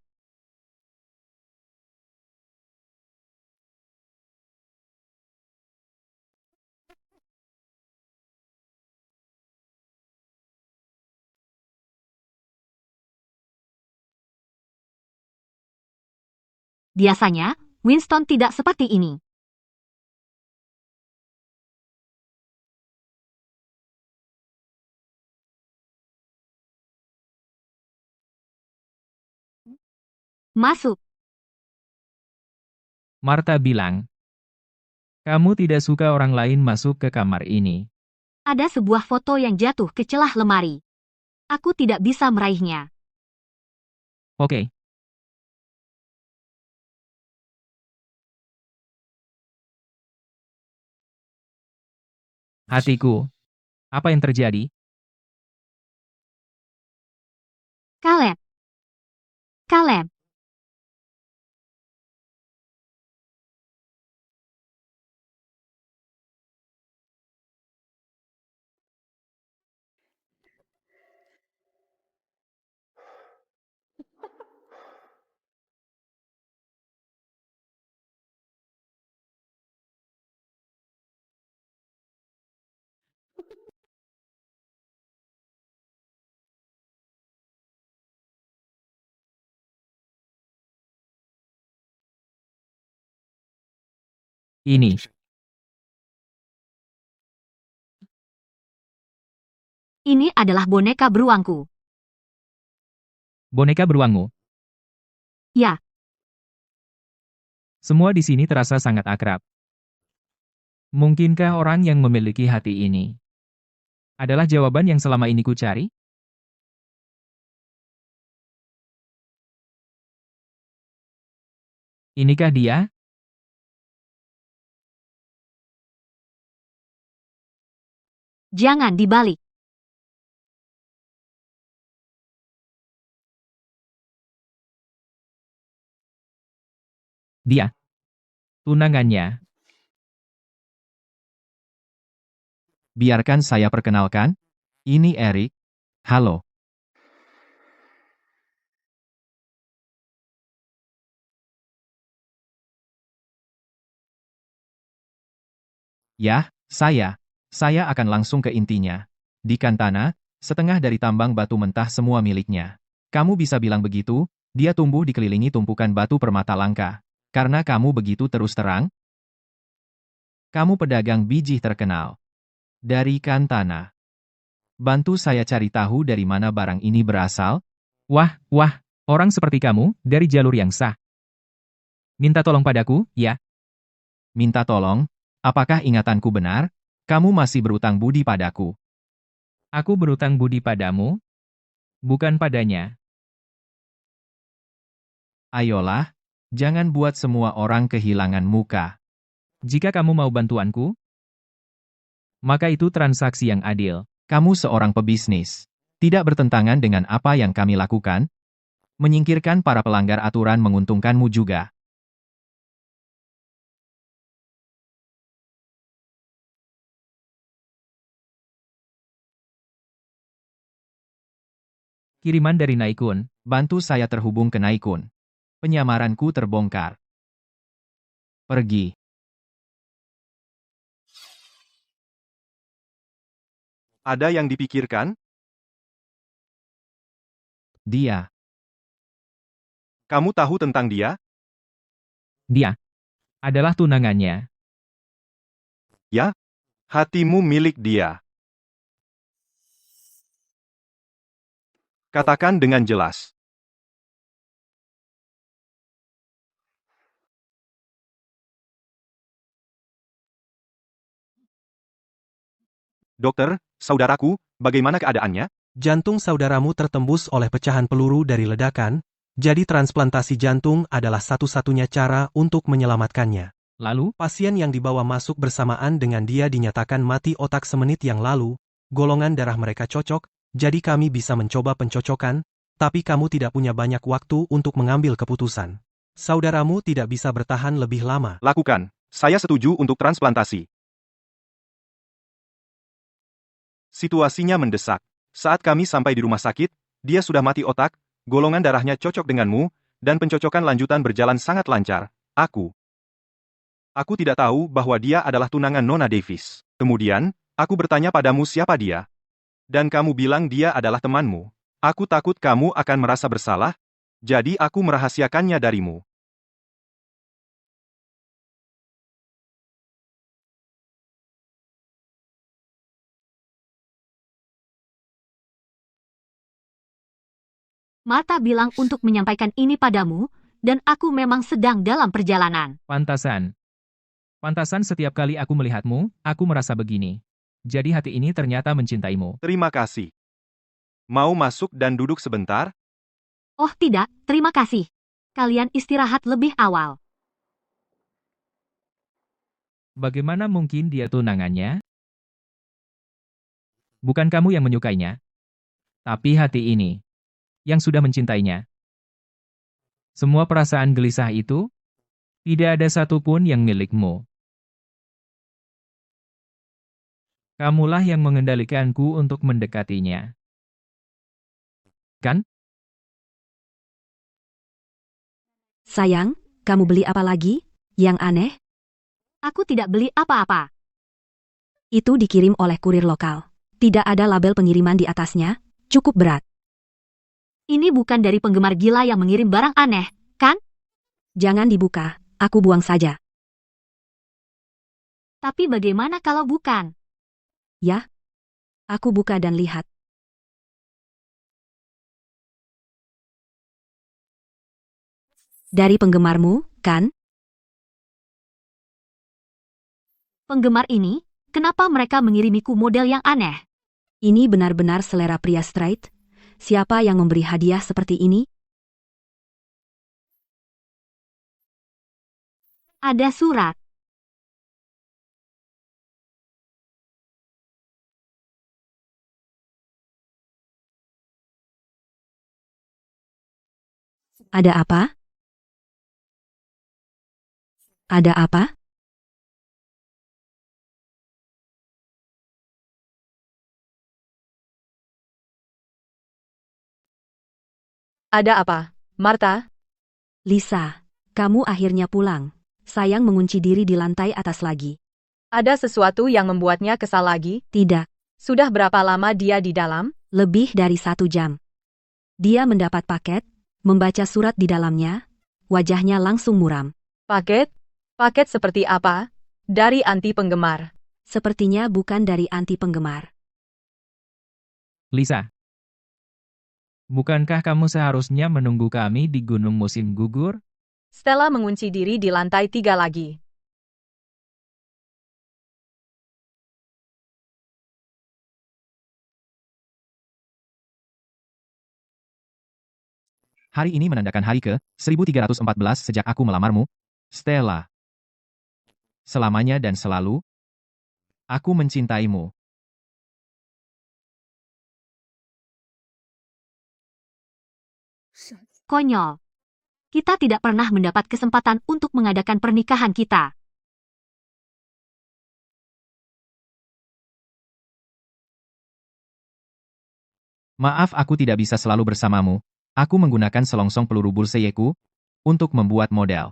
Biasanya, Winston tidak seperti ini. Masuk. Martha bilang, kamu tidak suka orang lain masuk ke kamar ini. Ada sebuah foto yang jatuh ke celah lemari. Aku tidak bisa meraihnya. Oke. Hatiku. Apa yang terjadi? Caleb. Caleb. Ini. Ini adalah boneka beruangku. Boneka beruangmu. Ya, Semua di sini terasa sangat akrab. Mungkinkah orang yang memiliki hati ini adalah jawaban yang selama ini ku cari? Inikah dia? jangan dibalik. Dia. Tunangannya. Biarkan saya perkenalkan, Ini Eric. Halo. Yah, saya. Saya akan langsung ke intinya. Di Kantana, setengah dari tambang batu mentah semua miliknya. Kamu bisa bilang begitu, dia tumbuh dikelilingi tumpukan batu permata langka. Karena kamu begitu terus terang, kamu pedagang biji terkenal. Dari Kantana. Bantu saya cari tahu dari mana barang ini berasal. Wah, orang seperti kamu, dari jalur yang sah. Minta tolong padaku, ya. Minta tolong, apakah ingatanku benar? Kamu masih berutang budi padaku. Aku berutang budi padamu, bukan padanya. Ayolah, jangan buat semua orang kehilangan muka. Jika kamu mau bantuanku, maka itu transaksi yang adil. Kamu seorang pebisnis. Tidak bertentangan dengan apa yang kami lakukan. Menyingkirkan para pelanggar aturan menguntungkanmu juga. Kiriman dari Naikun. Bantu saya terhubung ke Naikun. Penyamaranku terbongkar. Pergi. Ada yang dipikirkan? Dia. Kamu tahu tentang dia? Dia adalah tunangannya. Ya? Hatimu milik dia. Katakan dengan jelas. Dokter, saudaraku, bagaimana keadaannya? Jantung saudaramu tertembus oleh pecahan peluru dari ledakan, jadi transplantasi jantung adalah satu-satunya cara untuk menyelamatkannya. Lalu, Pasien yang dibawa masuk bersamaan dengan dia dinyatakan mati otak semenit yang lalu, golongan darah mereka cocok, jadi kami bisa mencoba pencocokan, tapi kamu tidak punya banyak waktu untuk mengambil keputusan. Saudaramu tidak bisa bertahan lebih lama. Lakukan. Saya setuju untuk transplantasi. Situasinya mendesak. Saat kami sampai di rumah sakit, dia sudah mati otak, golongan darahnya cocok denganmu, dan pencocokan lanjutan berjalan sangat lancar. Aku tidak tahu bahwa dia adalah tunangan Nona Davis. Kemudian, aku bertanya padamu siapa dia. Dan kamu bilang dia adalah temanmu. Aku takut kamu akan merasa bersalah, jadi aku merahasiakannya darimu. Mata bilang untuk menyampaikan ini padamu, dan aku memang sedang dalam perjalanan. pantasan. Pantasan setiap kali aku melihatmu, aku merasa begini. Jadi hati ini ternyata mencintaimu. Terima kasih. Mau masuk dan duduk sebentar? Oh tidak, terima kasih. Kalian istirahat lebih awal. Bagaimana mungkin dia tunangannya? Bukan kamu yang menyukainya, tapi hati ini yang sudah mencintainya. Semua perasaan gelisah itu, tidak ada satupun yang milikmu. Kamulah yang mengendalikanku untuk mendekatinya. Kan? Sayang, kamu beli apa lagi? Yang aneh, Aku tidak beli apa-apa. itu dikirim oleh kurir lokal. Tidak ada label pengiriman di atasnya, cukup berat. Ini bukan dari penggemar gila yang mengirim barang aneh, kan? Jangan dibuka, aku buang saja. Tapi bagaimana kalau bukan? Ya? Aku buka dan lihat. Dari penggemarmu, kan? Penggemar ini, kenapa mereka mengirimiku model yang aneh? Ini benar-benar selera pria straight. Siapa yang memberi hadiah seperti ini? Ada surat. Ada apa? Ada apa? Ada apa, Martha? Lisa, kamu akhirnya pulang. Sayang mengunci diri di lantai atas lagi. Ada sesuatu yang membuatnya kesal lagi? Tidak, Sudah berapa lama dia di dalam? lebih dari 1 jam. Dia mendapat paket, membaca surat di dalamnya, wajahnya langsung muram. Paket? Paket seperti apa? Dari anti penggemar. Sepertinya bukan dari anti penggemar. Lisa. Bukankah kamu seharusnya menunggu kami di gunung musim gugur? Stella mengunci diri di lantai 3 lagi. Hari ini menandakan hari ke-1314 sejak aku melamarmu, Stella. Selamanya dan selalu, aku mencintaimu. Konyol. Kita tidak pernah mendapat kesempatan untuk mengadakan pernikahan kita. Maaf aku tidak bisa selalu bersamamu. Aku menggunakan selongsong peluru Bulseyeku untuk membuat model.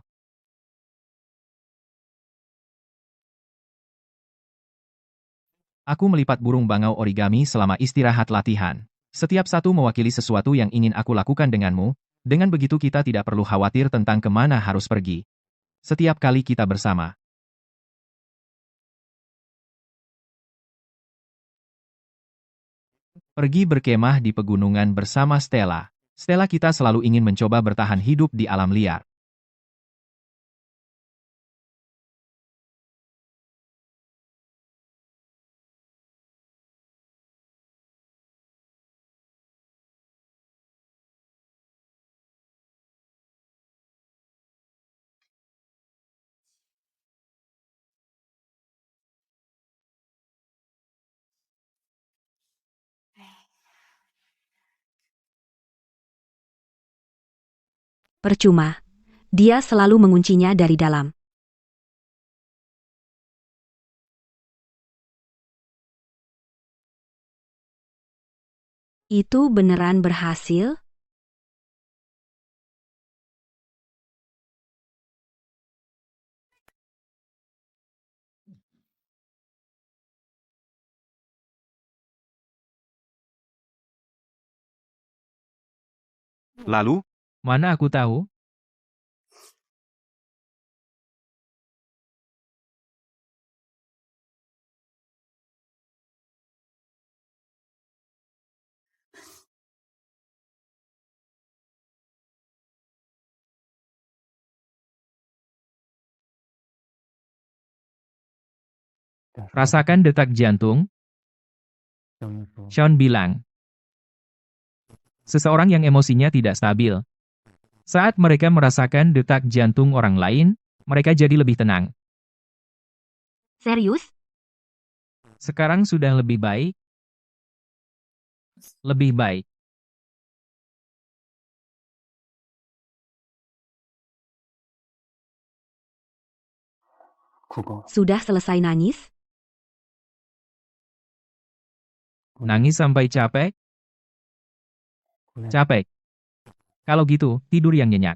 Aku melipat burung bangau origami selama istirahat latihan. Setiap satu mewakili sesuatu yang ingin aku lakukan denganmu, dengan begitu kita tidak perlu khawatir tentang kemana harus pergi. Setiap kali kita bersama. Pergi berkemah di pegunungan bersama Stella. Stella kita selalu ingin mencoba bertahan hidup di alam liar. Percuma. Dia selalu menguncinya dari dalam. Itu beneran berhasil? Lalu, Mana aku tahu? Rasakan detak jantung, Sean bilang. Seseorang yang emosinya tidak stabil. Saat mereka merasakan detak jantung orang lain, mereka jadi lebih tenang. Serius? Sekarang sudah lebih baik. Lebih baik. Sudah selesai nangis? Nangis sampai capek? Capek. Kalau gitu, tidur yang nyenyak.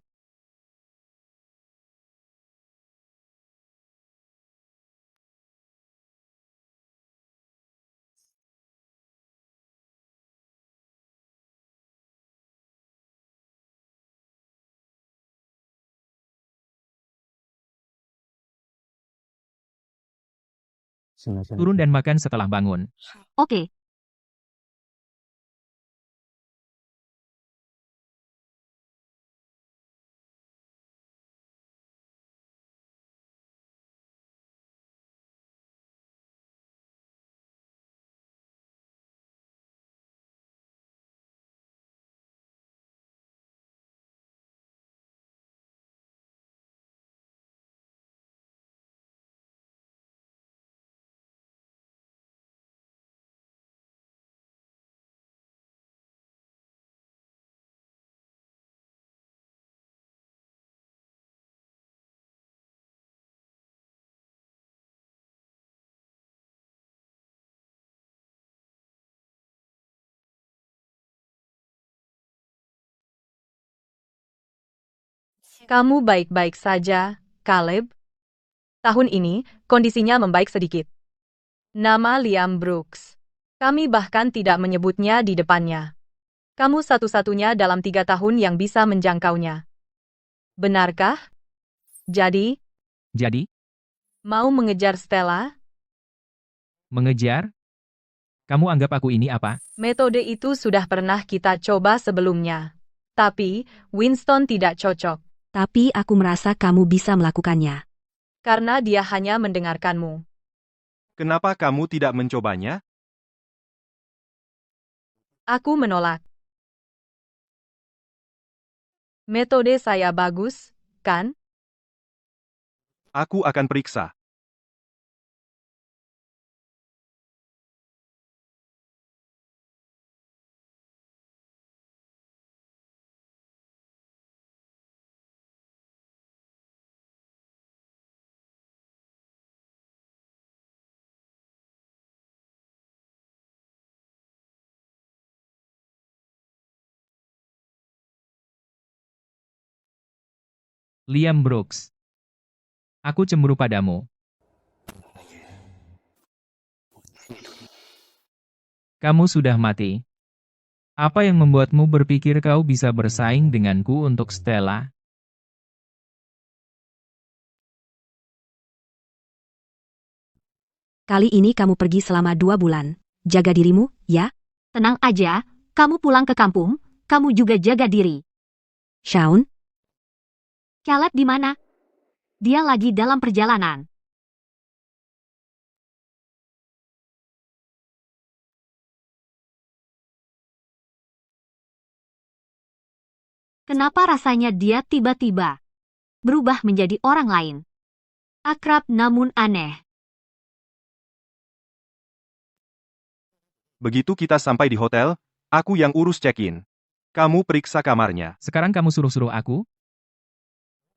Turun dan makan setelah bangun. Oke, Kamu baik-baik saja, Caleb? Tahun ini, kondisinya membaik sedikit. Nama Liam Brooks. Kami bahkan tidak menyebutnya di depannya. Kamu satu-satunya dalam 3 tahun yang bisa menjangkaunya. Benarkah? Jadi, Jadi, mau mengejar Stella? mengejar? Kamu anggap aku ini apa? Metode itu sudah pernah kita coba sebelumnya. Tapi, Winston tidak cocok. Tapi aku merasa kamu bisa melakukannya. Karena dia hanya mendengarkanmu. Kenapa kamu tidak mencobanya? Aku menolak. Metode saya bagus, kan? Aku akan periksa. Liam Brooks. Aku cemburu padamu. Kamu sudah mati. Apa yang membuatmu berpikir kau bisa bersaing denganku untuk Stella? Kali ini kamu pergi selama 2 bulan. Jaga dirimu, ya? Tenang aja, kamu pulang ke kampung, kamu juga jaga diri. Shaun? Caleb di mana? Dia lagi dalam perjalanan. Kenapa rasanya dia tiba-tiba berubah menjadi orang lain? Akrab namun aneh. Begitu kita sampai di hotel, aku yang urus check-in. Kamu periksa kamarnya. Sekarang kamu suruh-suruh aku?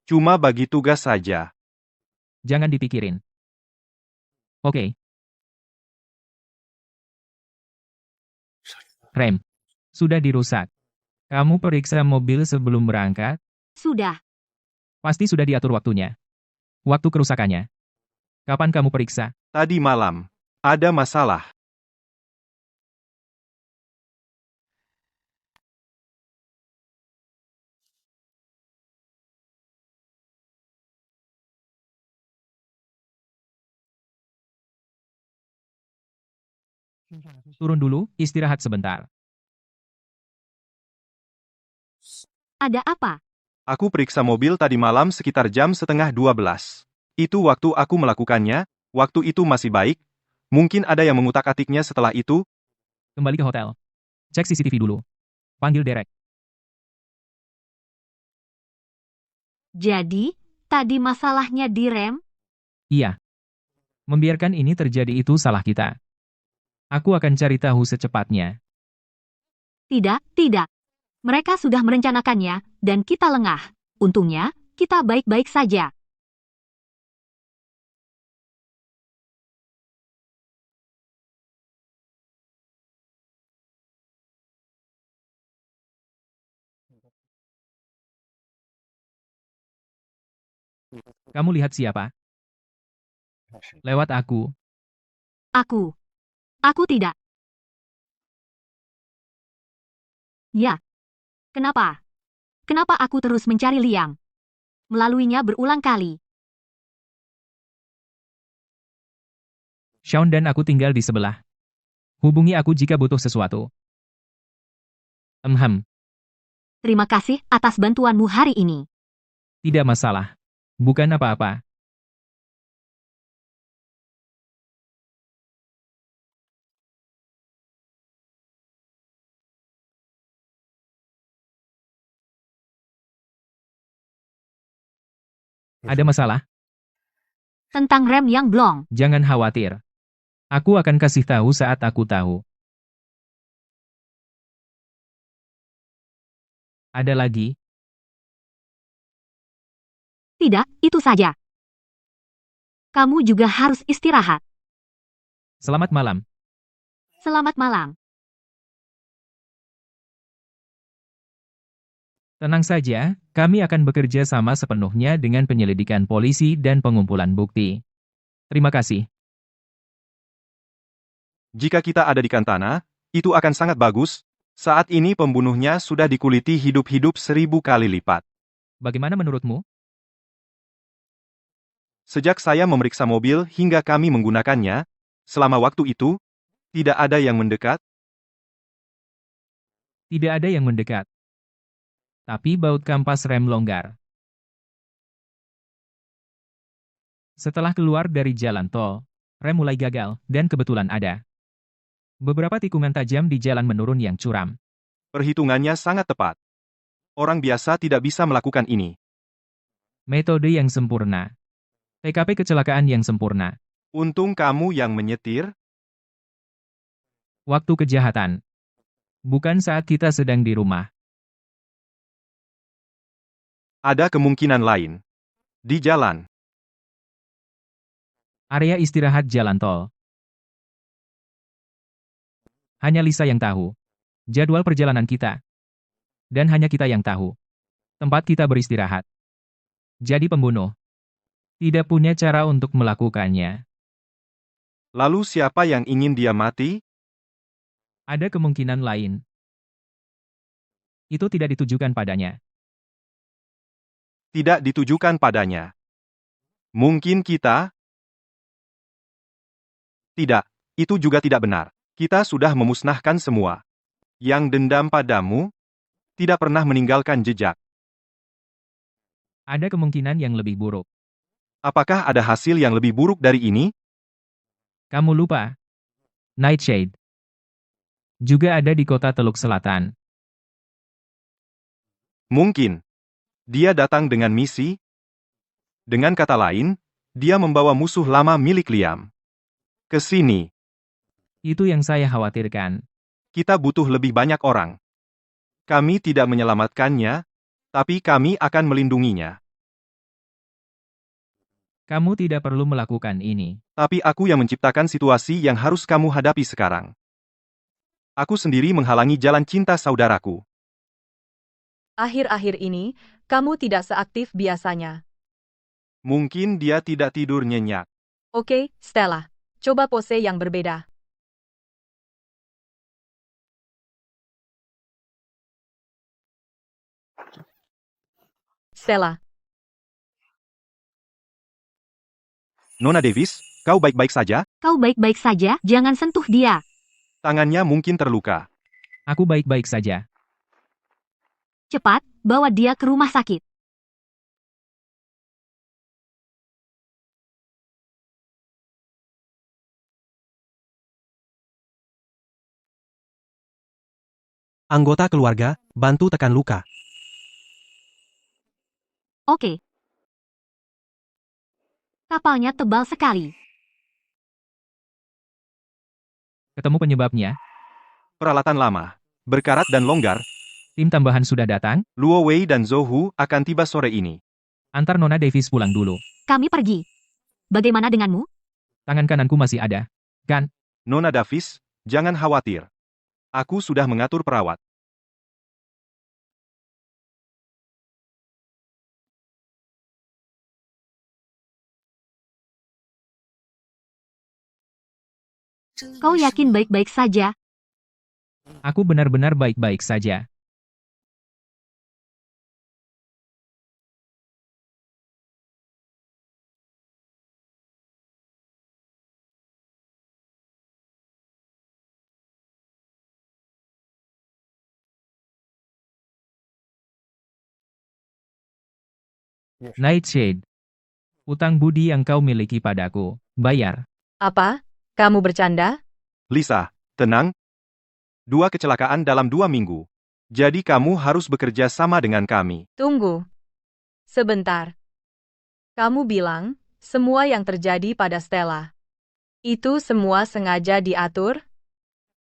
Cuma bagi tugas saja. Jangan dipikirin. Oke. Rem. Sudah dirusak. Kamu periksa mobil sebelum berangkat? Sudah, Pasti sudah diatur waktunya. Waktu kerusakannya. Kapan kamu periksa? Tadi malam. Ada masalah. Turun dulu, istirahat sebentar. ada apa? Aku periksa mobil tadi malam sekitar jam setengah 12. Itu waktu aku melakukannya, waktu itu masih baik. Mungkin ada yang mengutak-atiknya setelah itu. Kembali ke hotel. Cek CCTV dulu. Panggil Derek. Jadi, tadi masalahnya di rem? Iya. Membiarkan ini terjadi itu salah kita. Aku akan cari tahu secepatnya. Tidak, tidak. Mereka sudah merencanakannya, dan kita lengah. Untungnya, kita baik-baik saja. Kamu lihat siapa? Lewat aku. Aku. Aku tidak. Ya. Kenapa? Kenapa aku terus mencari Liam? Melaluinya berulang kali. Shaun dan aku tinggal di sebelah. Hubungi aku jika butuh sesuatu. Terima kasih atas bantuanmu hari ini. Tidak masalah. Bukan apa-apa. Ada masalah? Tentang rem yang blong. Jangan khawatir. Aku akan kasih tahu saat aku tahu. Ada lagi? Tidak, itu saja. Kamu juga harus istirahat. Selamat malam. Selamat malam. Tenang saja, kami akan bekerja sama sepenuhnya dengan penyelidikan polisi dan pengumpulan bukti. Terima kasih. Jika kita ada di Kantana, itu akan sangat bagus. Saat ini pembunuhnya sudah dikuliti hidup-hidup 1000 kali lipat. Bagaimana menurutmu? Sejak saya memeriksa mobil hingga kami menggunakannya, selama waktu itu, tidak ada yang mendekat. Tidak ada yang mendekat. Tapi baut kampas rem longgar. Setelah keluar dari jalan tol, rem mulai gagal, dan kebetulan ada beberapa tikungan tajam di jalan menurun yang curam. Perhitungannya sangat tepat. Orang biasa tidak bisa melakukan ini. Metode yang sempurna. TKP kecelakaan yang sempurna. Untung kamu yang menyetir. Waktu kejahatan. Bukan saat kita sedang di rumah. Ada kemungkinan lain. Di jalan. Area istirahat jalan tol. Hanya Lisa yang tahu jadwal perjalanan kita. Dan hanya kita yang tahu tempat kita beristirahat. Jadi pembunuh tidak punya cara untuk melakukannya. Lalu siapa yang ingin dia mati? Ada kemungkinan lain. Itu tidak ditujukan padanya. Tidak ditujukan padanya. Mungkin kita? Tidak, itu juga tidak benar. Kita sudah memusnahkan semua. Yang dendam padamu, tidak pernah meninggalkan jejak. Ada kemungkinan yang lebih buruk. Apakah ada hasil yang lebih buruk dari ini? Kamu lupa. Nightshade. Juga ada di kota Teluk Selatan. Mungkin. Dia datang dengan misi. Dengan kata lain, dia membawa musuh lama milik Liam ke sini. Itu yang saya khawatirkan. Kita butuh lebih banyak orang. Kami tidak menyelamatkannya, tapi kami akan melindunginya. Kamu tidak perlu melakukan ini. Tapi aku yang menciptakan situasi yang harus kamu hadapi sekarang. Aku sendiri menghalangi jalan cinta saudaraku. Akhir-akhir ini, kamu tidak seaktif biasanya. Mungkin dia tidak tidur nyenyak. Oke, Stella. Coba pose yang berbeda. Stella. Nona Davis, kau baik-baik saja? Kau baik-baik saja, jangan sentuh dia. Tangannya mungkin terluka. Aku baik-baik saja. Cepat, bawa dia ke rumah sakit. Anggota keluarga, bantu tekan luka. Oke. Kapalnya tebal sekali. Ketemu penyebabnya. Peralatan lama, berkarat dan longgar. Tim tambahan sudah datang. Luo Wei dan Zhou Hu akan tiba sore ini. Antar Nona Davis pulang dulu. Kami pergi. Bagaimana denganmu? Tangan kananku masih ada. Kan? Nona Davis, jangan khawatir. Aku sudah mengatur perawat. Kau yakin baik-baik saja? Aku benar-benar baik-baik saja. Nightshade. Utang budi yang kau miliki padaku. Bayar. Apa? Kamu bercanda? Lisa, tenang. 2 kecelakaan dalam 2 minggu. Jadi kamu harus bekerja sama dengan kami. Tunggu. Sebentar. Kamu bilang, semua yang terjadi pada Stella. Itu semua sengaja diatur?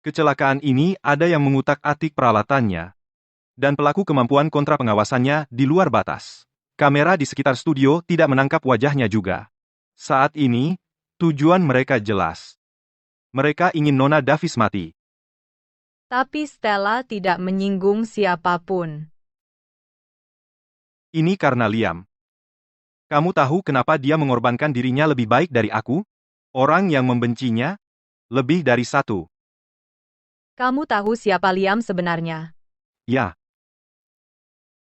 Kecelakaan ini ada yang mengutak-atik peralatannya. Dan pelaku kemampuan kontra pengawasannya di luar batas. Kamera di sekitar studio tidak menangkap wajahnya juga. Saat ini, tujuan mereka jelas. Mereka ingin Nona Davis mati. Tapi Stella tidak menyinggung siapapun. Ini karena Liam. Kamu tahu kenapa dia mengorbankan dirinya lebih baik dari aku? Orang yang membencinya? Lebih dari satu. Kamu tahu siapa Liam sebenarnya? Ya,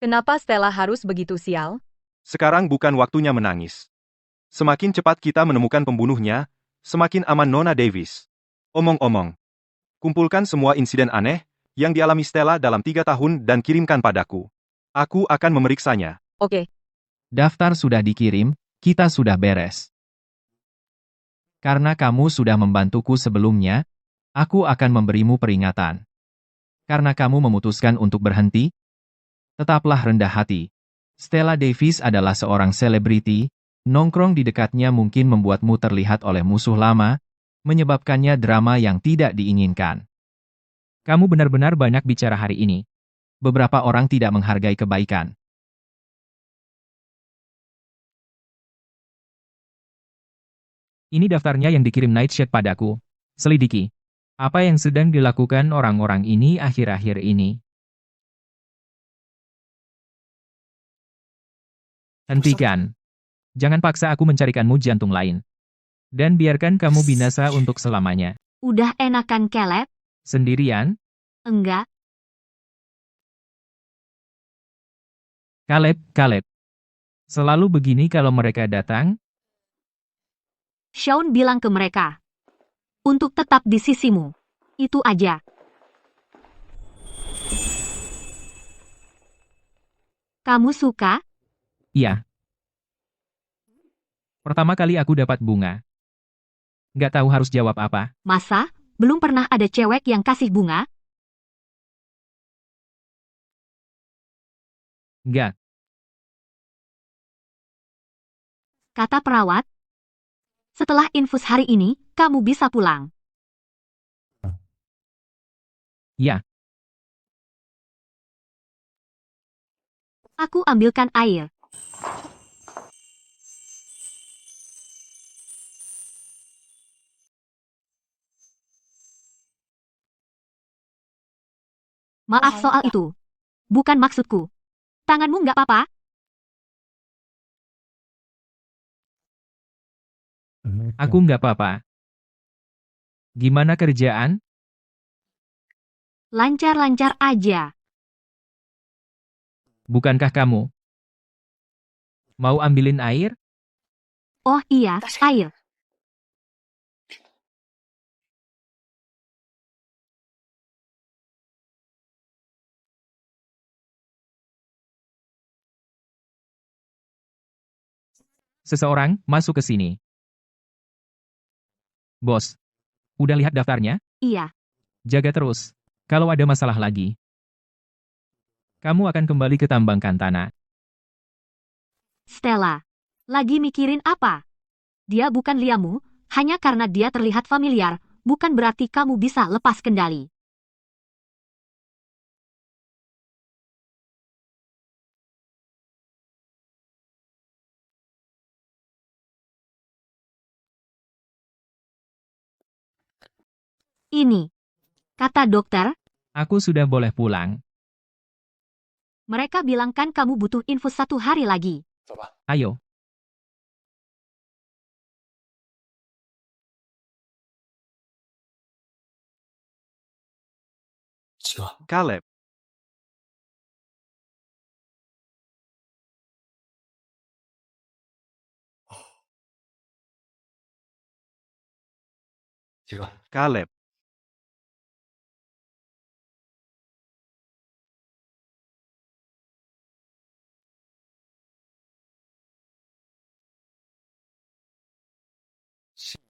Kenapa Stella harus begitu sial? sekarang bukan waktunya menangis. Semakin cepat kita menemukan pembunuhnya, semakin aman Nona Davis. Omong-omong, kumpulkan semua insiden aneh yang dialami Stella dalam 3 tahun dan kirimkan padaku. Aku akan memeriksanya. Oke, Daftar sudah dikirim, kita sudah beres. Karena kamu sudah membantuku sebelumnya, aku akan memberimu peringatan. Karena kamu memutuskan untuk berhenti, tetaplah rendah hati. Stella Davis adalah seorang selebriti, nongkrong di dekatnya mungkin membuatmu terlihat oleh musuh lama, menyebabkannya drama yang tidak diinginkan. Kamu benar-benar banyak bicara hari ini. Beberapa orang tidak menghargai kebaikan. Ini daftarnya yang dikirim Nightshade padaku. Selidiki. Apa yang sedang dilakukan orang-orang ini akhir-akhir ini? Hentikan. Jangan paksa aku mencarikanmu jantung lain. Dan biarkan kamu binasa untuk selamanya. Udah enakan Caleb? Sendirian? Enggak. Caleb. Selalu begini kalau mereka datang? Shaun bilang ke mereka. Untuk tetap di sisimu. Itu aja. Kamu suka? Iya. Pertama kali aku dapat bunga. Nggak tahu harus jawab apa. Masa? Belum pernah ada cewek yang kasih bunga? Nggak. Kata perawat. Setelah infus hari ini, kamu bisa pulang. Ya. Aku ambilkan air. Maaf soal itu. Bukan maksudku. Tanganmu nggak apa-apa? Aku nggak apa-apa. Gimana kerjaan? Lancar-lancar aja. Bukankah kamu mau ambilin air? Oh iya, air. Seseorang masuk ke sini. Bos, udah lihat daftarnya? Iya. Jaga terus. Kalau ada masalah lagi, kamu akan kembali ke tambangkan tanah. Stella. Lagi mikirin apa? Dia bukan Liammu, hanya karena dia terlihat familiar, bukan berarti kamu bisa lepas kendali. Ini. Kata dokter, Aku sudah boleh pulang. mereka bilang kan kamu butuh infus 1 hari lagi. Ayo. Caleb. Caleb.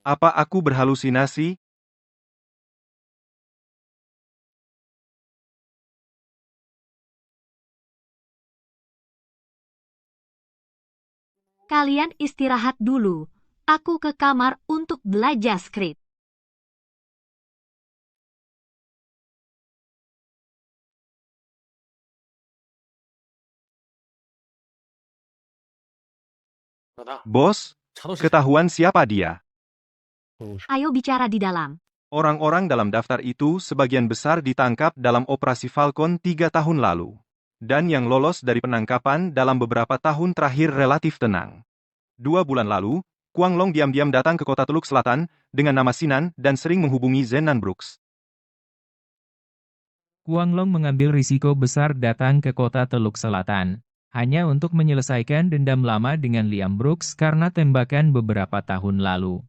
Apa aku berhalusinasi? Kalian istirahat dulu. Aku ke kamar untuk belajar skrip. Bos, ketahuan siapa dia? Ayo bicara di dalam. Orang-orang dalam daftar itu sebagian besar ditangkap dalam operasi Falcon 3 tahun lalu. dan yang lolos dari penangkapan dalam beberapa tahun terakhir relatif tenang. 2 bulan lalu, Kuang Long diam-diam datang ke kota Teluk Selatan dengan nama Sinan dan sering menghubungi Zenan Brooks. Kuang Long mengambil risiko besar datang ke kota Teluk Selatan, hanya untuk menyelesaikan dendam lama dengan Liam Brooks karena tembakan beberapa tahun lalu.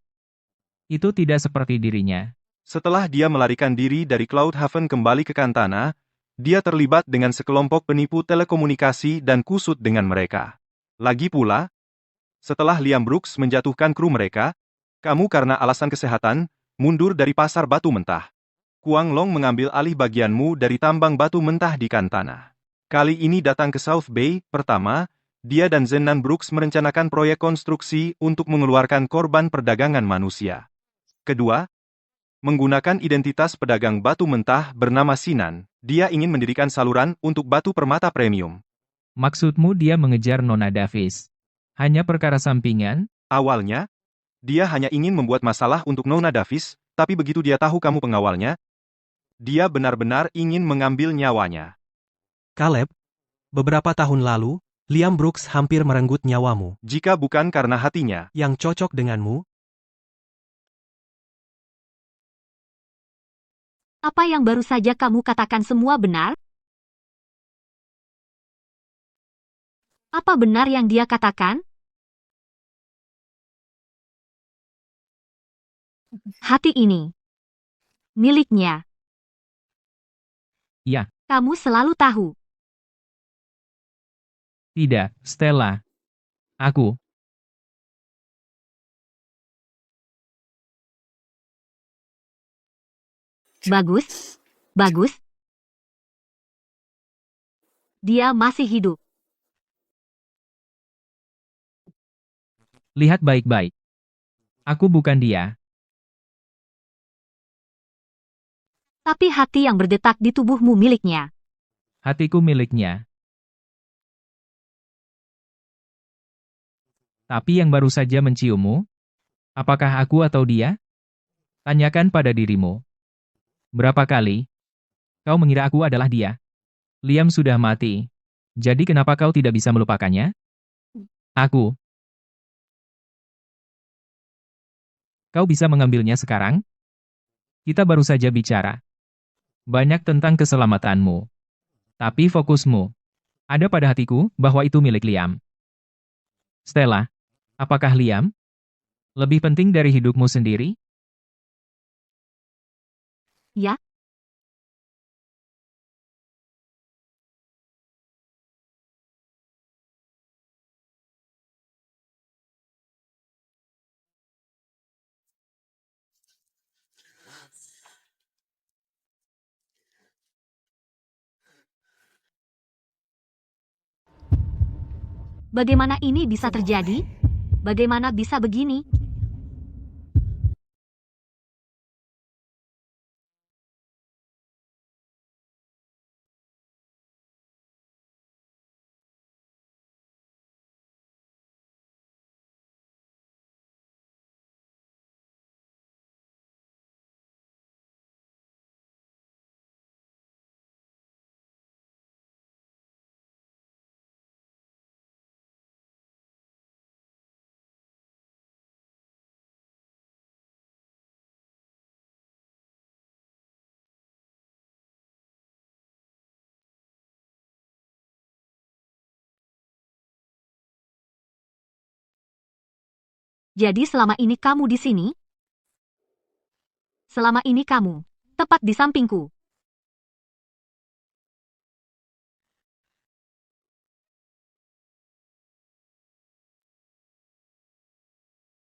Itu tidak seperti dirinya. Setelah dia melarikan diri dari Cloud Haven kembali ke Kantana, dia terlibat dengan sekelompok penipu telekomunikasi dan kusut dengan mereka. Lagi pula, setelah Liam Brooks menjatuhkan kru mereka, kamu karena alasan kesehatan, mundur dari pasar batu mentah. Kuang Long mengambil alih bagianmu dari tambang batu mentah di Kantana. Kali ini datang ke South Bay, pertama, dia dan Zenan Brooks merencanakan proyek konstruksi untuk mengeluarkan korban perdagangan manusia. Kedua, menggunakan identitas pedagang batu mentah bernama Sinan, dia ingin mendirikan saluran untuk batu permata premium. Maksudmu dia mengejar Nona Davis? Hanya perkara sampingan? Awalnya, dia hanya ingin membuat masalah untuk Nona Davis, tapi begitu dia tahu kamu pengawalnya, dia benar-benar ingin mengambil nyawanya. Caleb, beberapa tahun lalu, Liam Brooks hampir merenggut nyawamu. Jika bukan karena hatinya, Yang cocok denganmu? Apa yang baru saja kamu katakan semua benar? Apa benar yang dia katakan? Hati ini miliknya. Ya. Kamu selalu tahu. Tidak, Stella. Aku. Bagus. Bagus. Dia masih hidup. Lihat baik-baik. Aku bukan dia. Tapi hati yang berdetak di tubuhmu miliknya. Hatiku miliknya. Tapi yang baru saja menciummu? Apakah aku atau dia? Tanyakan pada dirimu. Berapa kali kau mengira aku adalah dia? Liam sudah mati. Jadi kenapa kau tidak bisa melupakannya? Aku. Kau bisa mengambilnya sekarang? Kita baru saja bicara banyak tentang keselamatanmu. Tapi fokusmu ada pada hatiku bahwa itu milik Liam. Stella, apakah Liam lebih penting dari hidupmu sendiri? Ya. Bagaimana ini bisa terjadi? Bagaimana bisa begini? Jadi selama ini kamu di sini? Selama ini kamu tepat di sampingku.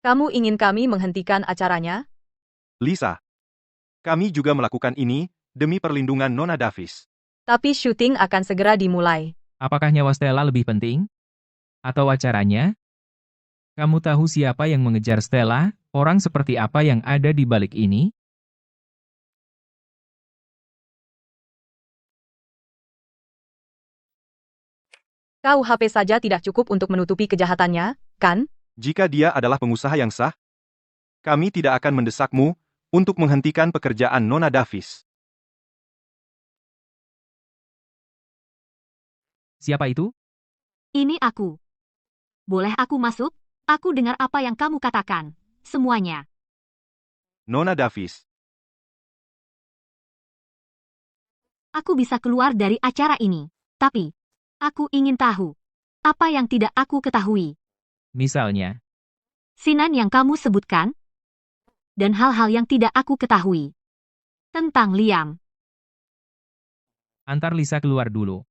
Kamu ingin kami menghentikan acaranya? Lisa, kami juga melakukan ini demi perlindungan Nona Davis. Tapi syuting akan segera dimulai. Apakah nyawa Stella lebih penting? Atau acaranya? Kamu tahu siapa yang mengejar Stella? Orang seperti apa yang ada di balik ini? Kau HP saja tidak cukup untuk menutupi kejahatannya, kan? Jika dia adalah pengusaha yang sah, kami tidak akan mendesakmu untuk menghentikan pekerjaan Nona Davis. Siapa itu? Ini aku. Boleh aku masuk? Aku dengar apa yang kamu katakan. Semuanya. Nona Davis. Aku bisa keluar dari acara ini. Tapi, aku ingin tahu. Apa yang tidak aku ketahui. Misalnya, Sinan yang kamu sebutkan. Dan hal-hal yang tidak aku ketahui. Tentang Liam. antar Lisa keluar dulu.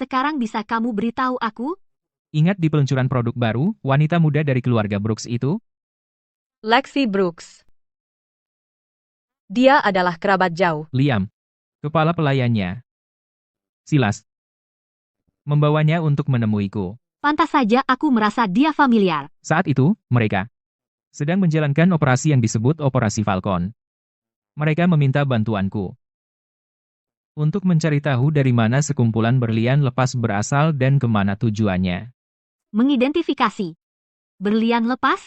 Sekarang bisa kamu beritahu aku? Ingat di peluncuran produk baru, wanita muda dari keluarga Brooks itu? Lexi Brooks. Dia adalah kerabat jauh. Liam. Kepala pelayannya. Silas. Membawanya untuk menemuiku. Pantas saja aku merasa dia familiar. Saat itu, mereka sedang menjalankan operasi yang disebut Operasi Falcon. Mereka meminta bantuanku untuk mencari tahu dari mana sekumpulan berlian lepas berasal dan kemana tujuannya. Mengidentifikasi. Berlian lepas?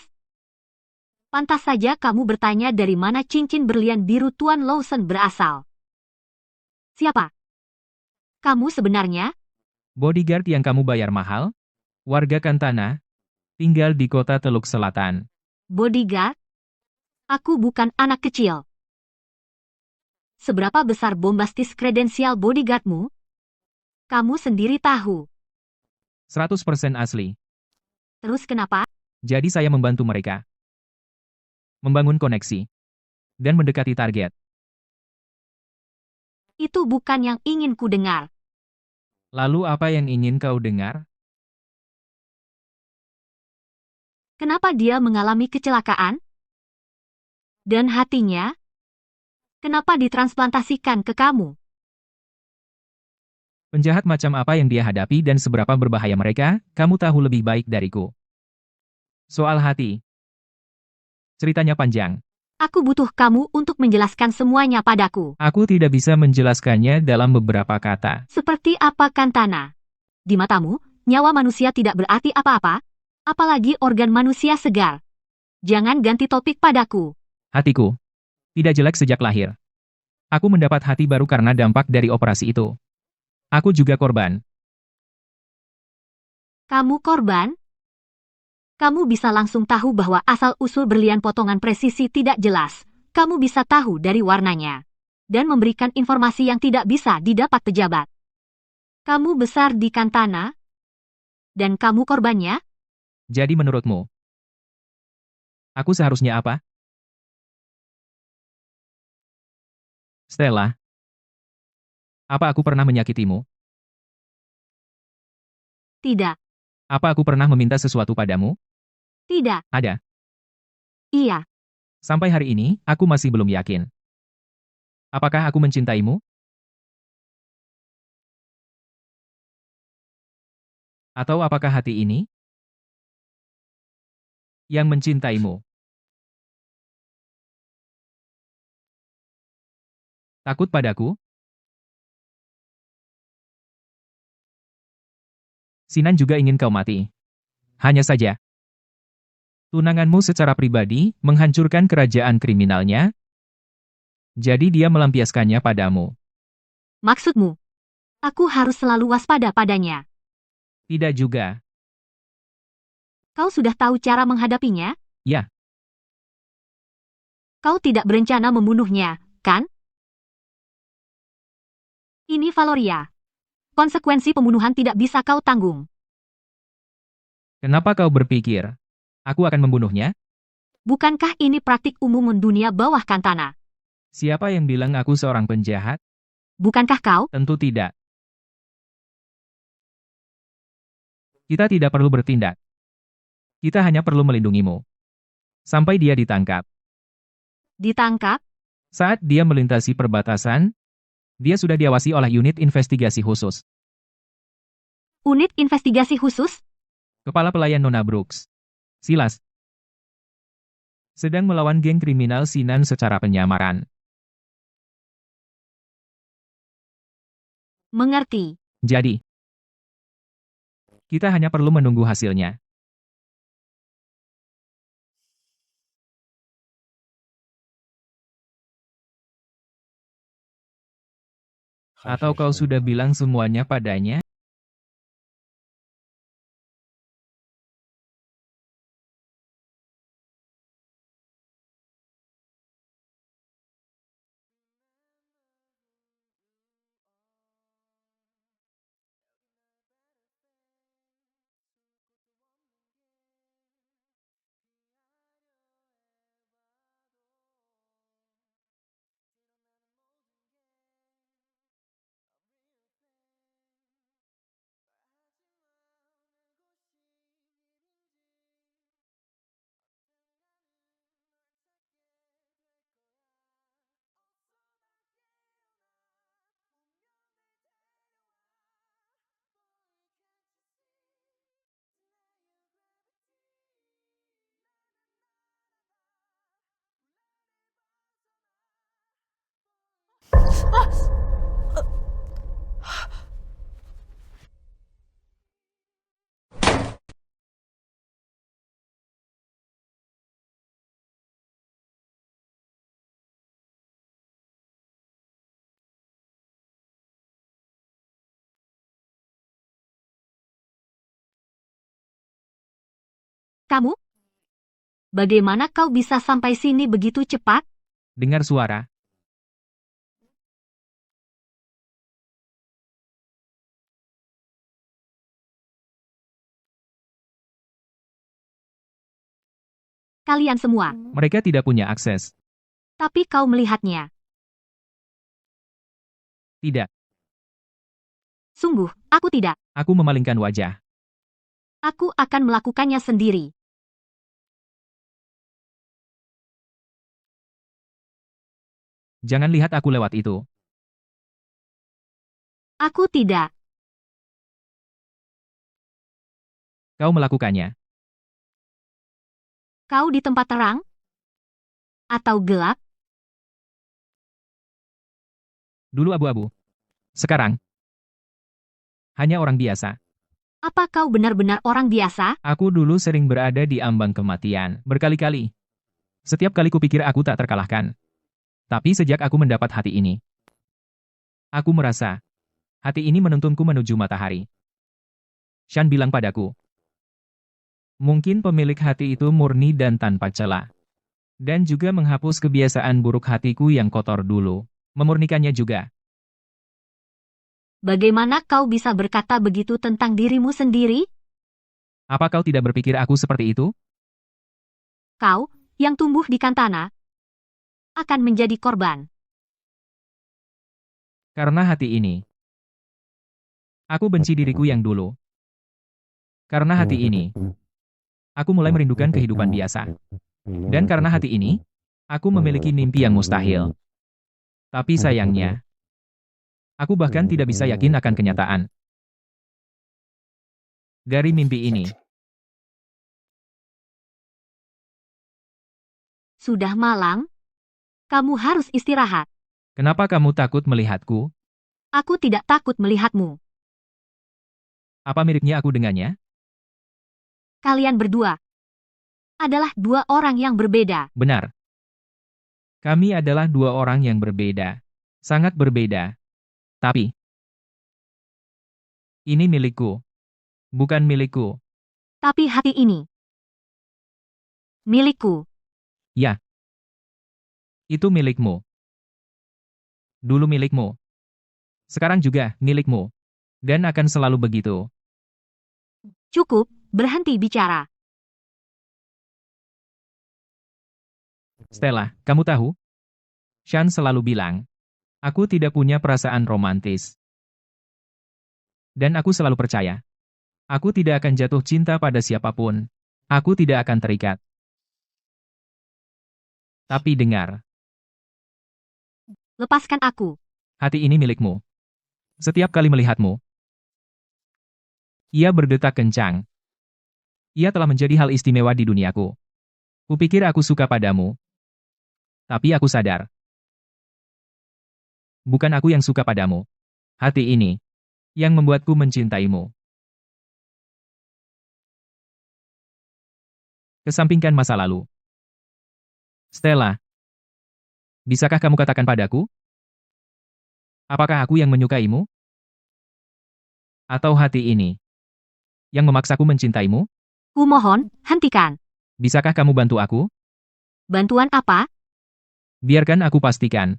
Pantas saja kamu bertanya dari mana cincin berlian biru Tuan Lawson berasal. Siapa? Kamu sebenarnya? Bodyguard yang kamu bayar mahal? Warga Kantana? Tinggal di kota Teluk Selatan. Bodyguard? Aku bukan anak kecil. Seberapa besar bombastis kredensial bodyguardmu? Kamu sendiri tahu. 100% asli. Terus kenapa? Jadi saya membantu mereka membangun koneksi dan mendekati target. Itu bukan yang ingin ku dengar. Lalu apa yang ingin kau dengar? Kenapa dia mengalami kecelakaan? Dan hatinya? Kenapa ditransplantasikan ke kamu? Penjahat macam apa yang dia hadapi dan seberapa berbahaya mereka, kamu tahu lebih baik dariku. Soal hati. Ceritanya panjang. Aku butuh kamu untuk menjelaskan semuanya padaku. Aku tidak bisa menjelaskannya dalam beberapa kata. Seperti apa Kantana? Di matamu, nyawa manusia tidak berarti apa-apa? Apalagi organ manusia segar. Jangan ganti topik padaku. Hatiku tidak jelek sejak lahir. Aku mendapat hati baru karena dampak dari operasi itu. Aku juga korban. Kamu korban? Kamu bisa langsung tahu bahwa asal-usul berlian potongan presisi tidak jelas. Kamu bisa tahu dari warnanya. Dan memberikan informasi yang tidak bisa didapat pejabat. Kamu besar di Kantana? Dan kamu korbannya? Jadi menurutmu, aku seharusnya apa? Stella, apa aku pernah menyakitimu? Tidak. Apa aku pernah meminta sesuatu padamu? Tidak. Ada. Iya. Sampai hari ini, aku masih belum yakin. Apakah aku mencintaimu? Atau apakah hati ini yang mencintaimu? Takut padaku? Sinan juga ingin kau mati. Hanya saja, tunanganmu secara pribadi menghancurkan kerajaan kriminalnya, jadi dia melampiaskannya padamu. Maksudmu? Aku harus selalu waspada padanya. Tidak juga. Kau sudah tahu cara menghadapinya? Ya. Kau tidak berencana membunuhnya, kan? Ini Valoria. Konsekuensi pembunuhan tidak bisa kau tanggung. Kenapa kau berpikir aku akan membunuhnya? Bukankah ini praktik umum dunia bawah Kantana? Siapa yang bilang aku seorang penjahat? Bukankah kau? Tentu tidak. Kita tidak perlu bertindak. Kita hanya perlu melindungimu. Sampai dia ditangkap. Ditangkap? Saat dia melintasi perbatasan, dia sudah diawasi oleh unit investigasi khusus. Unit investigasi khusus? Kepala pelayan Nona Brooks, Silas, sedang melawan geng kriminal Sinan secara penyamaran. Mengerti. Jadi, kita hanya perlu menunggu hasilnya. Atau kau sudah bilang semuanya padanya? Kamu? Bagaimana kau bisa sampai sini begitu cepat? Dengar suara. Kalian semua, Mereka tidak punya akses. tapi kau melihatnya. Tidak. Sungguh, aku tidak. Aku memalingkan wajah. Aku akan melakukannya sendiri. Jangan lihat aku lewat itu. Aku tidak. Kau melakukannya. Kau di tempat terang? Atau gelap? Dulu abu-abu. Sekarang. Hanya orang biasa. Apa kau benar-benar orang biasa? Aku dulu sering berada di ambang kematian. Berkali-kali. Setiap kali kupikir aku tak terkalahkan. Tapi sejak aku mendapat hati ini. Aku merasa. Hati ini menuntunku menuju matahari. Shan bilang padaku. Mungkin pemilik hati itu murni dan tanpa celah. Dan juga menghapus kebiasaan buruk hatiku yang kotor dulu. Memurnikannya juga. Bagaimana kau bisa berkata begitu tentang dirimu sendiri? Apa kau tidak berpikir aku seperti itu? Kau, yang tumbuh di Kantana, akan menjadi korban. Karena hati ini. Aku benci diriku yang dulu. Karena hati ini. Aku mulai merindukan kehidupan biasa. Dan karena hati ini, aku memiliki mimpi yang mustahil. Tapi sayangnya, aku bahkan tidak bisa yakin akan kenyataan. Dari mimpi ini, Sudah malam? Kamu harus istirahat. kenapa kamu takut melihatku? Aku tidak takut melihatmu. Apa miripnya aku dengannya? Kalian berdua adalah dua orang yang berbeda. Benar. Kami adalah dua orang yang berbeda. Sangat berbeda. Tapi, ini milikku. Bukan milikku. Tapi hati ini milikku. Ya. Itu milikmu. Dulu milikmu. Sekarang juga milikmu. Dan akan selalu begitu. Cukup, berhenti bicara. Stella, kamu tahu? Shan selalu bilang, aku tidak punya perasaan romantis. Dan aku selalu percaya. Aku tidak akan jatuh cinta pada siapapun. Aku tidak akan terikat. Tapi dengar, Lepaskan aku. hati ini milikmu. Setiap kali melihatmu, ia berdetak kencang. Ia telah menjadi hal istimewa di duniaku. Kupikir aku suka padamu. Tapi aku sadar. Bukan aku yang suka padamu. Hati ini, yang membuatku mencintaimu. Kesampingkan masa lalu. Stella, bisakah kamu katakan padaku? Apakah aku yang menyukaimu? Atau hati ini yang memaksaku mencintaimu? Kumohon, hentikan. Bisakah kamu bantu aku? Bantuan apa? Biarkan aku pastikan.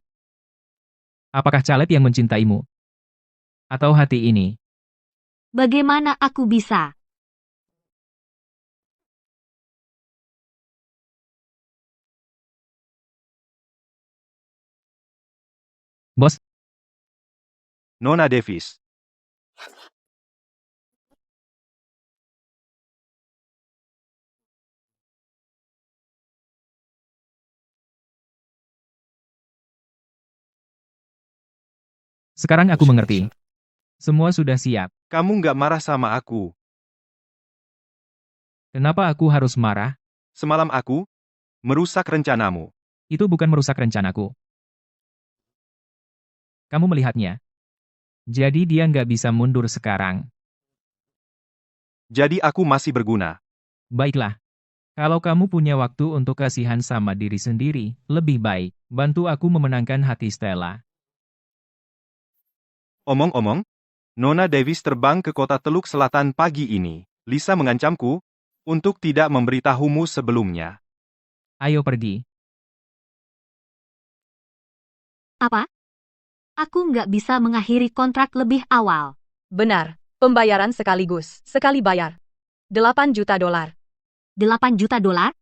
Apakah Caleb yang mencintaimu? Atau hati ini? Bagaimana aku bisa? Bos, Nona Davis. sekarang aku mengerti. Semua sudah siap. Kamu nggak marah sama aku. Kenapa aku harus marah? Semalam aku merusak rencanamu. Itu bukan merusak rencanaku. Kamu melihatnya. Jadi dia nggak bisa mundur sekarang. Jadi aku masih berguna. Baiklah. Kalau kamu punya waktu untuk kasihan sama diri sendiri, lebih baik bantu aku memenangkan hati Stella. Omong-omong, Nona Davis terbang ke kota Teluk Selatan pagi ini. Lisa mengancamku untuk tidak memberitahumu sebelumnya. Ayo pergi. Apa? Aku nggak bisa mengakhiri kontrak lebih awal. Benar, pembayaran sekaligus, sekali bayar. 8 juta dolar. 8 juta dolar?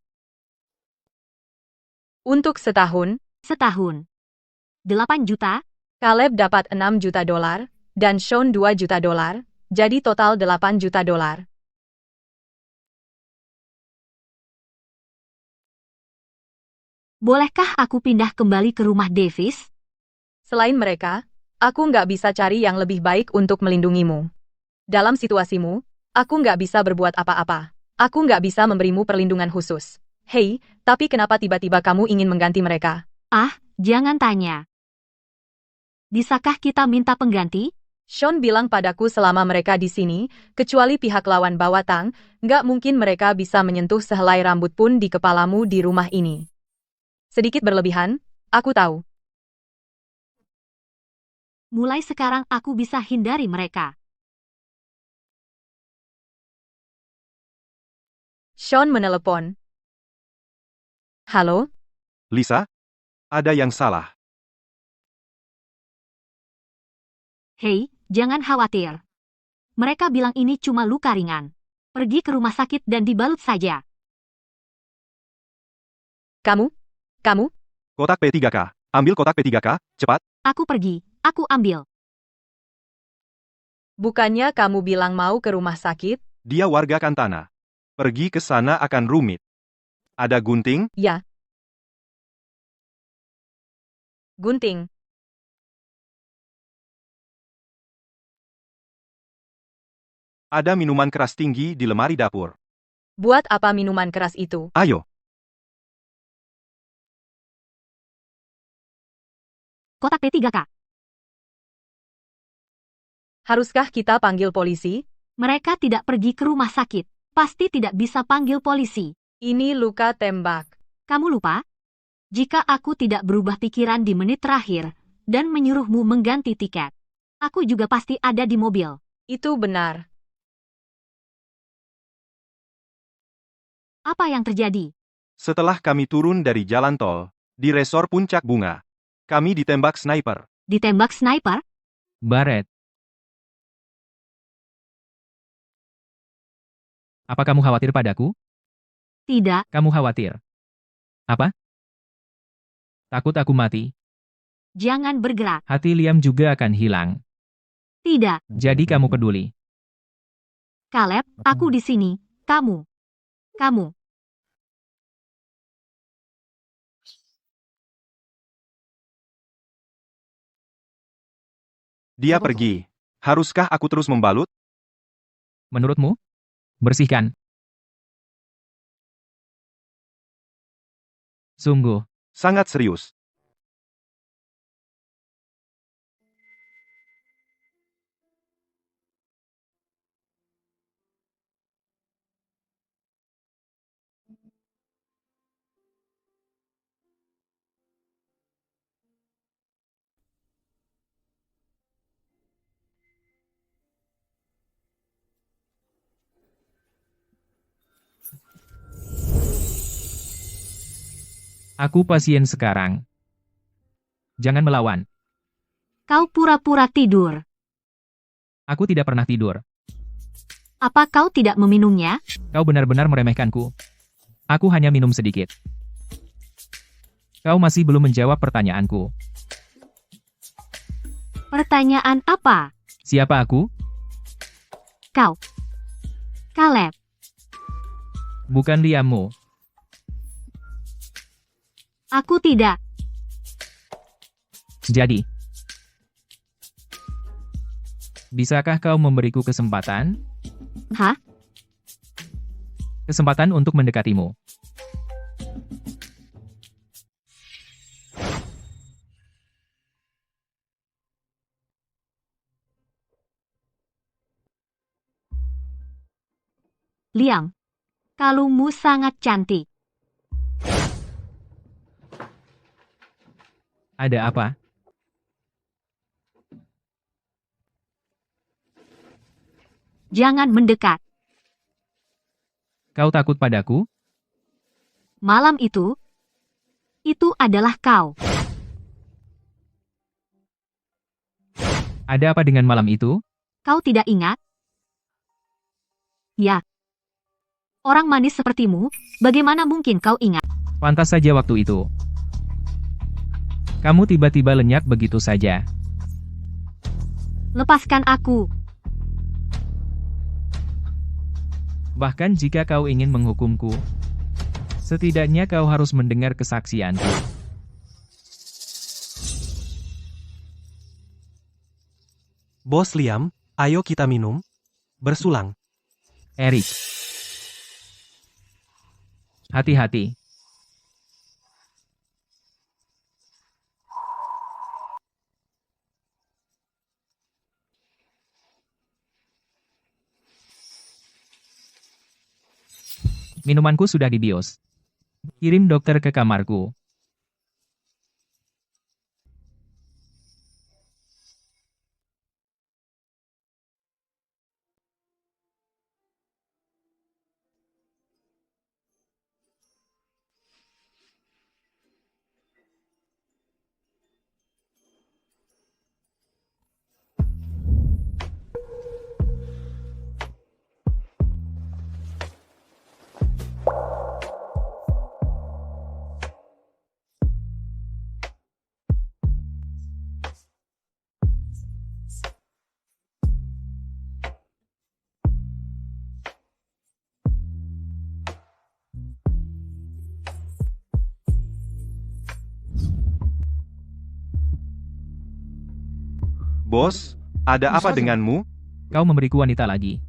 Untuk setahun, Setahun. 8 juta? Caleb dapat 6 juta dolar, dan Sean 2 juta dolar, jadi total 8 juta dolar. Bolehkah aku pindah kembali ke rumah Davis? Selain mereka, aku nggak bisa cari yang lebih baik untuk melindungimu. Dalam situasimu, aku nggak bisa berbuat apa-apa. Aku nggak bisa memberimu perlindungan khusus. Hei, tapi kenapa tiba-tiba kamu ingin mengganti mereka? Ah, jangan tanya. Bisakah kita minta pengganti? Sean bilang padaku selama mereka di sini, kecuali pihak lawan Bawatang, nggak mungkin mereka bisa menyentuh sehelai rambut pun di kepalamu di rumah ini. Sedikit berlebihan, aku tahu. Mulai sekarang aku bisa hindari mereka. Sean menelepon. Halo? Lisa, ada yang salah. Hei, jangan khawatir. Mereka bilang ini cuma luka ringan. Pergi ke rumah sakit dan dibalut saja. Kamu? Kotak P3K. Ambil kotak P3K, cepat. Aku pergi, aku ambil. Bukannya kamu bilang mau ke rumah sakit? Dia warga Kantana. Pergi ke sana akan rumit. Ada gunting? Ya. Gunting. Ada minuman keras tinggi di lemari dapur. Buat apa minuman keras itu? Ayo. Kotak P3K. Haruskah kita panggil polisi? Mereka tidak pergi ke rumah sakit. Pasti tidak bisa panggil polisi. Ini luka tembak. Kamu lupa? Jika aku tidak berubah pikiran di menit terakhir dan menyuruhmu mengganti tiket, aku juga pasti ada di mobil. Itu benar. Apa yang terjadi? Setelah kami turun dari jalan tol, di resor Puncak Bunga, kami ditembak sniper. Ditembak sniper? Barret. Apa kamu khawatir padaku? Tidak, Kamu khawatir. Apa? Takut aku mati? jangan bergerak. Hati Liam juga akan hilang. Tidak, Jadi kamu peduli. Caleb, aku di sini. Kamu. Dia pergi. Haruskah aku terus membalut? Menurutmu? Bersihkan. Sungguh. Sangat serius. Aku pasien sekarang. Jangan melawan. Kau pura-pura tidur. Aku tidak pernah tidur. Apa kau tidak meminumnya? Kau benar-benar meremehkanku. Aku hanya minum sedikit. Kau masih belum menjawab pertanyaanku. Pertanyaan apa? Siapa aku? Kau. Caleb. Bukan Liammu. Aku tidak. Jadi, bisakah kau memberiku kesempatan? Hah? Kesempatan untuk mendekatimu. Liam. Kalungmu sangat cantik. Ada apa? Jangan mendekat. Kau takut padaku? Malam itu adalah kau. Ada apa dengan malam itu? Kau tidak ingat? Ya. Orang manis sepertimu, bagaimana mungkin kau ingat? Pantas saja waktu itu. Kamu tiba-tiba lenyap begitu saja. Lepaskan aku. Bahkan jika kau ingin menghukumku, setidaknya kau harus mendengar kesaksianku. Bos Liam, ayo kita minum. Bersulang. Erik. Hati-hati. Minumanku sudah dibius. Kirim dokter ke kamarku. Bos, ada apa denganmu? Kau memberiku wanita lagi.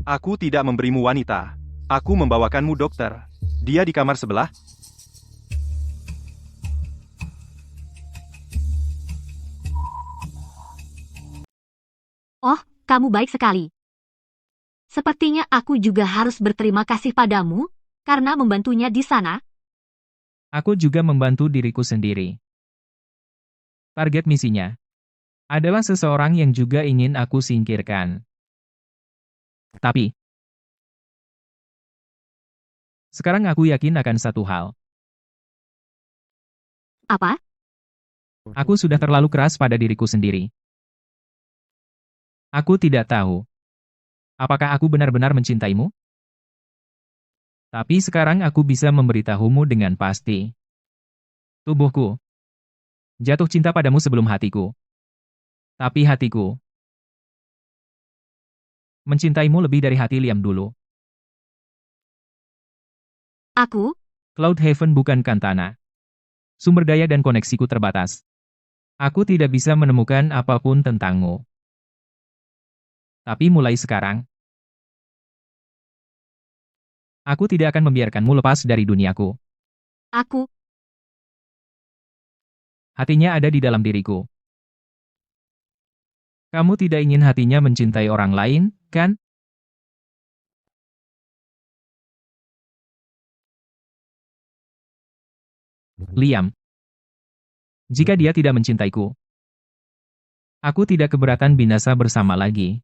Aku tidak memberimu wanita. Aku membawakanmu dokter. Dia di kamar sebelah. Oh, kamu baik sekali. Sepertinya aku juga harus berterima kasih padamu, karena membantunya di sana. Aku juga membantu diriku sendiri. Target misinya adalah seseorang yang juga ingin aku singkirkan. Tapi, sekarang aku yakin akan satu hal. Apa? Aku sudah terlalu keras pada diriku sendiri. Aku tidak tahu. Apakah aku benar-benar mencintaimu? Tapi sekarang aku bisa memberitahumu dengan pasti. Tubuhku jatuh cinta padamu sebelum hatiku. Tapi hatiku mencintaimu lebih dari hati Liam dulu. Aku? Cloudhaven bukan Kantana. Sumber daya dan koneksiku terbatas. Aku tidak bisa menemukan apapun tentangmu. Tapi mulai sekarang, aku tidak akan membiarkanmu lepas dari duniaku. Aku? Hatinya ada di dalam diriku. Kamu tidak ingin hatinya mencintai orang lain, kan? Liam. Jika dia tidak mencintaiku, aku tidak keberatan binasa bersama lagi.